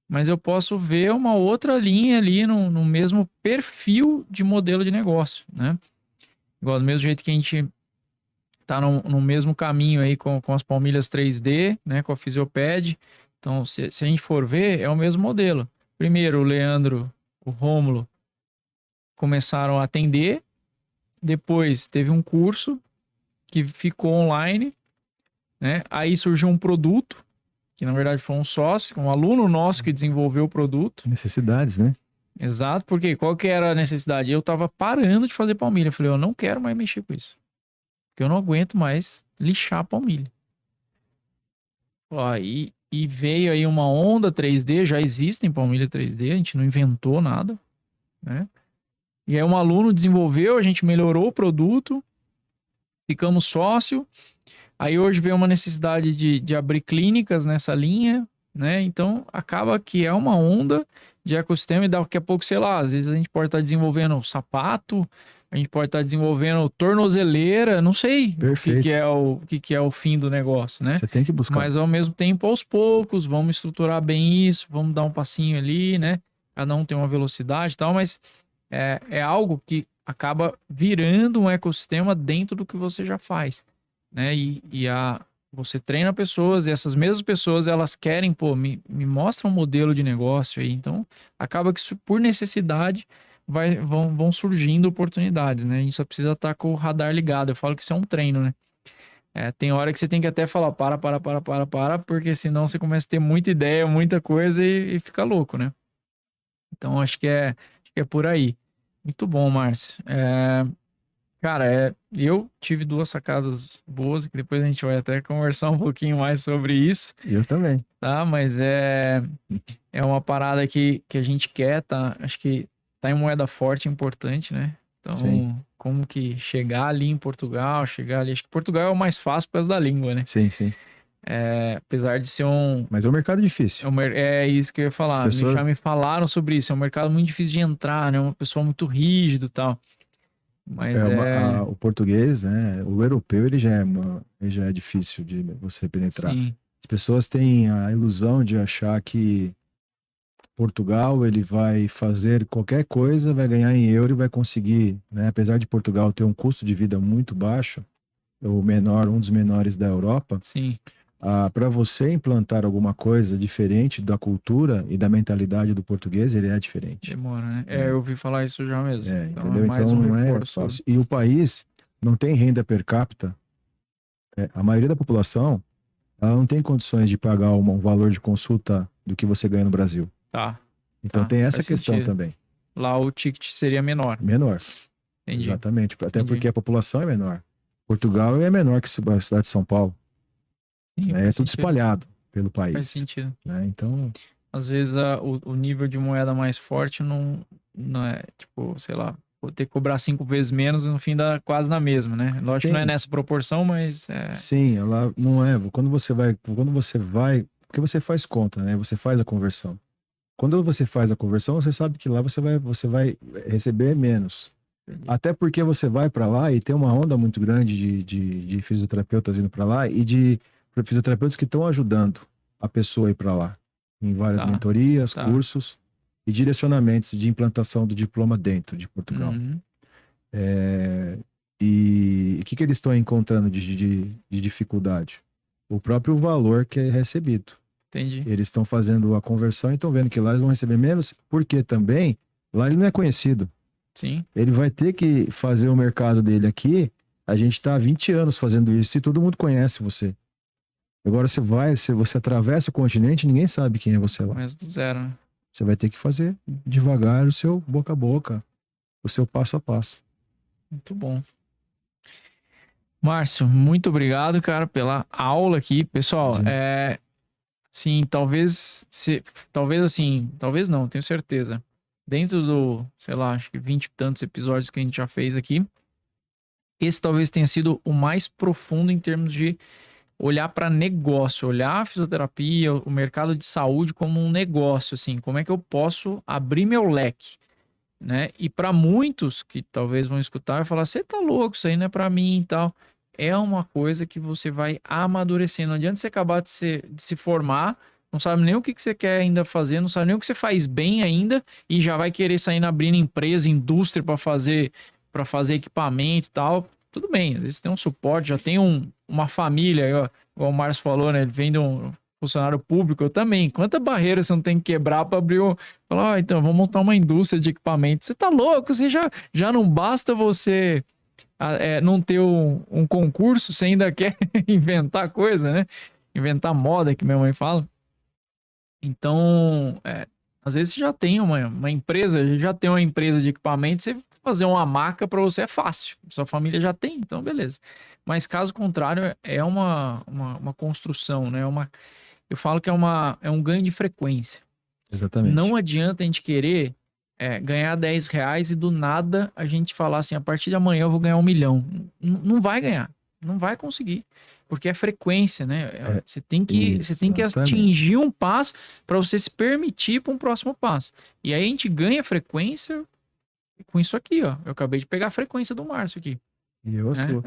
Mas eu posso ver uma outra linha ali no mesmo perfil de modelo de negócio, né? Igual do mesmo jeito que a gente tá no mesmo caminho aí com as palmilhas 3D, né? Com a Fisioped, Então, se a gente for ver, é o mesmo modelo. Primeiro, o Leandro, o Rômulo começaram a atender, depois teve um curso que ficou online, né? Aí surgiu um produto, que na verdade foi um sócio, um aluno nosso que desenvolveu o produto. Necessidades, né? Exato, porque qual que era a necessidade? Eu tava parando de fazer palmilha. Eu falei, eu não quero mais mexer com isso. Porque eu não aguento mais lixar a palmilha. Ó, e veio aí uma onda 3D, já existem palmilha 3D, a gente não inventou nada, né? E aí um aluno desenvolveu, a gente melhorou o produto, ficamos sócio. Aí hoje vem uma necessidade de abrir clínicas nessa linha, né? Então acaba que é uma onda de ecossistema e daqui a pouco, sei lá, às vezes a gente pode estar desenvolvendo sapato, a gente pode estar desenvolvendo tornozeleira, não sei Perfeito. o que é o fim do negócio, né? Você tem que buscar. Mas ao mesmo tempo, aos poucos, vamos estruturar bem isso, vamos dar um passinho ali, né? Cada um tem uma velocidade e tal, mas é algo que acaba virando um ecossistema dentro do que você já faz, né? Você treina pessoas e essas mesmas pessoas, elas querem, pô, me mostra um modelo de negócio aí. Então, acaba que isso, por necessidade vão surgindo oportunidades, né? A gente só precisa estar com o radar ligado. Eu falo que isso é um treino, né? Tem hora que você tem que até falar para, porque senão você começa a ter muita ideia, muita coisa e fica louco, né? Então, acho que é por aí. Muito bom, Márcio. Cara, eu tive duas sacadas boas, que depois a gente vai até conversar um pouquinho mais sobre isso, Eu também. tá? Mas é uma parada que a gente quer, tá? Acho que tá em moeda forte é importante, né? Então, Sim. como que chegar ali em Portugal, chegar ali... Acho que Portugal é o mais fácil por causa da língua, né? Sim, sim. Apesar de ser um... Mas é um mercado difícil. É isso que eu ia falar. As pessoas... Já me falaram sobre isso. É um mercado muito difícil de entrar, né? Uma pessoa muito rígido e tal. Mas o português, né? O europeu, ele já é difícil de você penetrar. Sim. As pessoas têm a ilusão de achar que Portugal, ele vai fazer qualquer coisa, vai ganhar em euro e vai conseguir, né? Apesar de Portugal ter um custo de vida muito baixo, um dos menores da Europa, Sim. Para você implantar alguma coisa diferente da cultura e da mentalidade do português, ele é diferente. Demora, né? Eu ouvi falar isso já mesmo. Então, entendeu? mais Então um não é reforço. fácil. E o país não tem renda per capita. A maioria da população, ela não tem condições de pagar um valor de consulta do que você ganha no Brasil. Tá. Então tem essa faz questão sentido. também. Lá o ticket seria menor. Menor. Entendi. Exatamente. Até Entendi. porque a população é menor. Portugal é menor que a cidade de São Paulo. Sim, É tudo espalhado pelo país. Faz sentido. Né? Então, às vezes o nível de moeda mais forte não é, tipo, sei lá, vou ter que cobrar 5 vezes menos e no fim dá quase na mesma, né? Lógico que não é nessa proporção, mas Sim, ela não é. Quando você vai, porque você faz conta, né? Você faz a conversão. Quando você faz a conversão, você sabe que lá você vai receber menos. Entendi. Até porque você vai para lá e tem uma onda muito grande de fisioterapeutas indo para lá e de fisioterapeutas que estão ajudando a pessoa a ir para lá. Em várias mentorias, cursos e direcionamentos de implantação do diploma dentro de Portugal. Uhum. E o que eles estão encontrando de dificuldade? O próprio valor que é recebido. Entendi. Eles estão fazendo a conversão e estão vendo que lá eles vão receber menos, porque também lá ele não é conhecido. Sim. Ele vai ter que fazer o mercado dele aqui. A gente está há 20 anos fazendo isso e todo mundo conhece você. Agora você atravessa o continente e ninguém sabe quem é você lá. Começa do zero, né? Você vai ter que fazer devagar o seu boca a boca, o seu passo a passo. Muito bom. Márcio, muito obrigado, cara, pela aula aqui. Pessoal, sim, talvez não, tenho certeza. Dentro do, sei lá, acho que 20 e tantos episódios que a gente já fez aqui, esse talvez tenha sido o mais profundo em termos de olhar para negócio, olhar a fisioterapia, o mercado de saúde como um negócio, assim, como é que eu posso abrir meu leque, né? E para muitos que talvez vão escutar e falar, você tá louco, isso aí não é para mim e tal. É uma coisa que você vai amadurecer. Não adianta você acabar de se formar, não sabe nem o que você quer ainda fazer, não sabe nem o que você faz bem ainda e já vai querer sair abrindo empresa, indústria para fazer equipamento e tal. Tudo bem, às vezes tem um suporte, já tem uma família, igual o Márcio falou, né? Ele vem funcionário público, eu também. Quanta barreira você não tem que quebrar para abrir um... Falar, então, vamos montar uma indústria de equipamento. Você tá louco? Você já não basta você não ter um concurso, você ainda quer inventar coisa, né? Inventar moda, que minha mãe fala. Então, às vezes você já tem uma empresa, já tem uma empresa de equipamento, você fazer uma marca para você é fácil. Sua família já tem, então beleza. Mas caso contrário, é uma construção, né? Eu falo que é um ganho de frequência. Exatamente. Não adianta a gente querer ganhar R$10 e do nada a gente falar assim, a partir de amanhã eu vou ganhar 1 milhão. Não vai ganhar, não vai conseguir. Porque é frequência, né? Você tem que atingir um passo para você se permitir para um próximo passo. E aí a gente ganha frequência com isso aqui, ó. Eu acabei de pegar a frequência do Márcio aqui. E eu sou.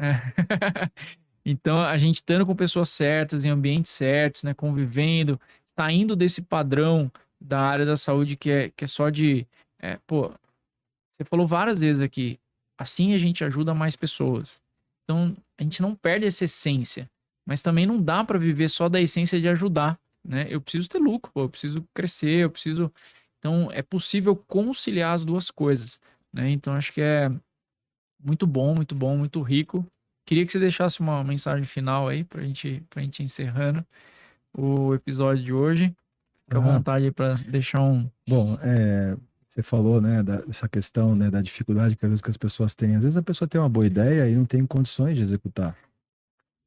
Então, a gente estando com pessoas certas, em ambientes certos, né? Convivendo, saindo desse padrão da área da saúde que é só de... você falou várias vezes aqui, assim a gente ajuda mais pessoas. Então, a gente não perde essa essência, mas também não dá para viver só da essência de ajudar, né? Eu preciso ter lucro, eu preciso crescer, eu preciso... Então, é possível conciliar as duas coisas, né? Então, acho que é muito bom, muito rico. Queria que você deixasse uma mensagem final aí pra gente encerrando o episódio de hoje. Fica à vontade aí para deixar um... Bom, você falou, né, dessa questão, né, da dificuldade que às vezes que as pessoas têm. Às vezes a pessoa tem uma boa ideia e não tem condições de executar.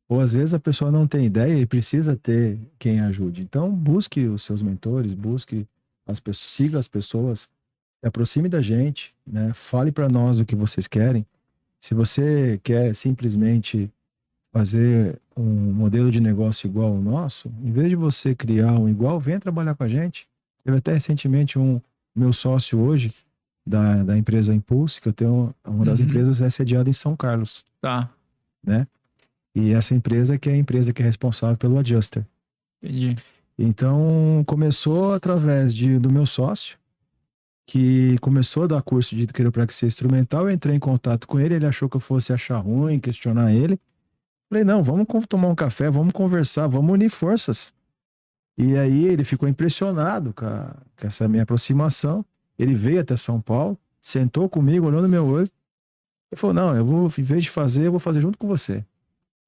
Ou às vezes a pessoa não tem ideia e precisa ter quem ajude. Então, busque os seus mentores, busque as pessoas, siga as pessoas, se aproxime da gente, né? Fale para nós o que vocês querem. Se você quer simplesmente fazer um modelo de negócio igual ao nosso, em vez de você criar um igual, venha trabalhar com a gente. Teve até recentemente meu sócio hoje, da empresa Impulse, que eu tenho, uma das empresas é sediada em São Carlos. Tá. Né? E essa empresa que é a empresa que é responsável pelo Adjuster. Entendi. Então, começou através do meu sócio, que começou a dar curso de quiropraxia instrumental. Eu entrei em contato com ele, ele achou que eu fosse achar ruim, questionar ele. Falei, não, vamos tomar um café, vamos conversar, vamos unir forças. E aí ele ficou impressionado com essa minha aproximação. Ele veio até São Paulo, sentou comigo, olhou no meu olho. Ele falou, não, em vez de fazer, eu vou fazer junto com você.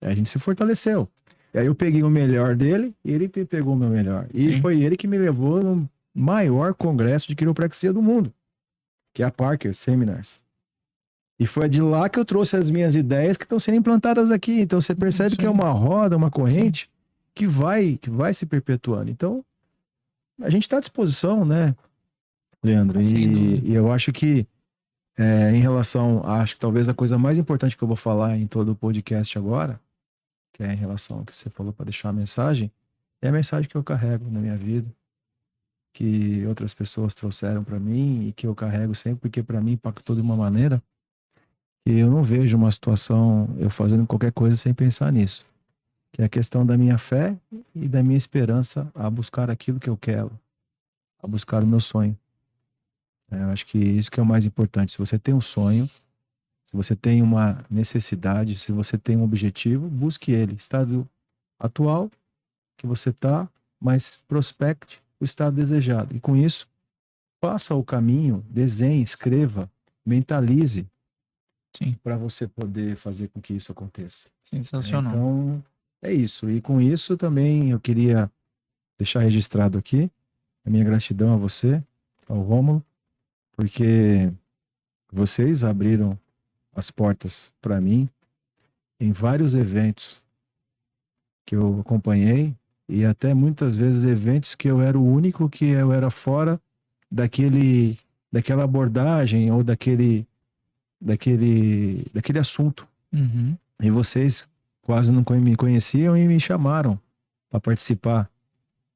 Aí a gente se fortaleceu. E aí eu peguei o melhor dele e ele pegou o meu melhor. E foi ele que me levou no maior congresso de quiropraxia do mundo, que é a Parker Seminars. E foi de lá que eu trouxe as minhas ideias que estão sendo implantadas aqui. Então você percebe que é uma roda, uma corrente que vai se perpetuando. Então, a gente está à disposição, né, Leandro? E eu acho que em relação, acho que talvez a coisa mais importante que eu vou falar em todo o podcast agora, que é em relação ao que você falou para deixar a mensagem, é a mensagem que eu carrego na minha vida, que outras pessoas trouxeram para mim e que eu carrego sempre, porque para mim impactou de uma maneira que eu não vejo uma situação eu fazendo qualquer coisa sem pensar nisso, que é a questão da minha fé e da minha esperança a buscar aquilo que eu quero, a buscar o meu sonho. Eu acho que isso que é o mais importante. Se você tem um sonho, se você tem uma necessidade, se você tem um objetivo, busque ele. Estado atual que você está, mas prospecte o estado desejado. E com isso, faça o caminho, desenhe, escreva, mentalize para você poder fazer com que isso aconteça. Sensacional. Então, é isso. E com isso também eu queria deixar registrado aqui a minha gratidão a você, ao Rômulo, porque vocês abriram as portas para mim em vários eventos que eu acompanhei e até muitas vezes eventos que eu era o único que eu era fora daquela abordagem ou daquele assunto. E vocês quase não me conheciam e me chamaram para participar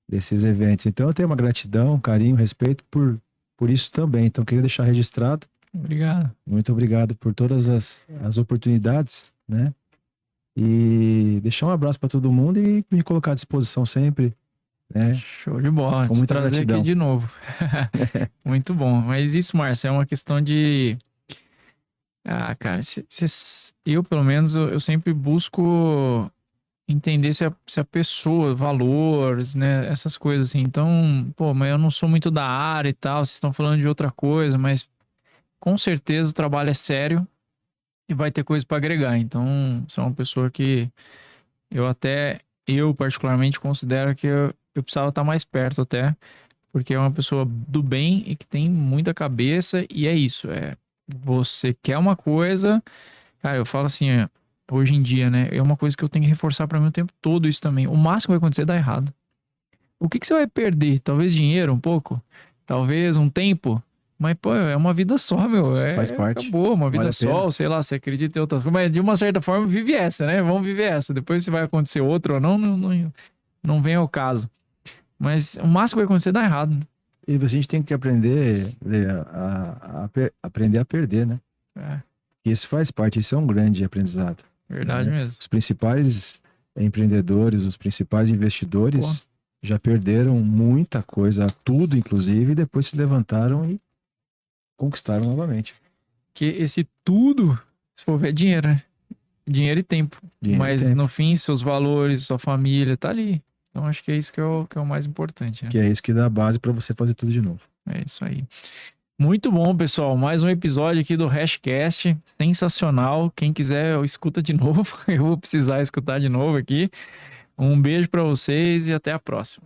desses eventos. Então eu tenho uma gratidão, um carinho, um respeito por isso também. Então eu queria deixar registrado. Obrigado. Muito obrigado por todas as oportunidades, né? E deixar um abraço para todo mundo e me colocar à disposição sempre, né? Show de bola. Com muita trazer gratidão. Aqui de novo. Muito bom. Mas isso, Márcio, é uma questão de... cara, eu pelo menos, eu sempre busco entender se a pessoa, valores, né? Essas coisas assim. Então, pô, mas eu não sou muito da área e tal, vocês estão falando de outra coisa, mas com certeza o trabalho é sério e vai ter coisa para agregar. Então, você é uma pessoa que eu particularmente considero que eu precisava estar mais perto até, porque é uma pessoa do bem e que tem muita cabeça e é isso, você quer uma coisa, cara, eu falo assim, hoje em dia, né, é uma coisa que eu tenho que reforçar para mim o tempo todo isso também. O máximo que vai acontecer é dar errado. O que que você vai perder? Talvez dinheiro um pouco, talvez um tempo. Mas, pô, é uma vida só, meu. Faz parte. Acabou, uma Vale vida a pena. só, ou sei lá, você acredita em outras coisas. Mas de uma certa forma, vive essa, né? Vamos viver essa. Depois se vai acontecer outra ou não vem ao caso. Mas o máximo que vai acontecer é dar errado, né? E a gente tem que aprender aprender a perder, né? É, Isso faz parte, isso é um grande aprendizado. verdade Né? mesmo. Os principais empreendedores, os principais investidores já perderam muita coisa, tudo inclusive, e depois se levantaram e conquistaram novamente. Que esse tudo, se for ver, é dinheiro, né? Dinheiro e tempo. Dinheiro e Mas tempo. no fim, seus valores, sua família, tá ali. Então acho que é isso que é o mais importante, né? Que é isso que dá a base para você fazer tudo de novo. É isso aí. Muito bom, pessoal. Mais um episódio aqui do Hashcast. Sensacional. Quem quiser, escuta de novo. Eu vou precisar escutar de novo aqui. Um beijo para vocês e até a próxima.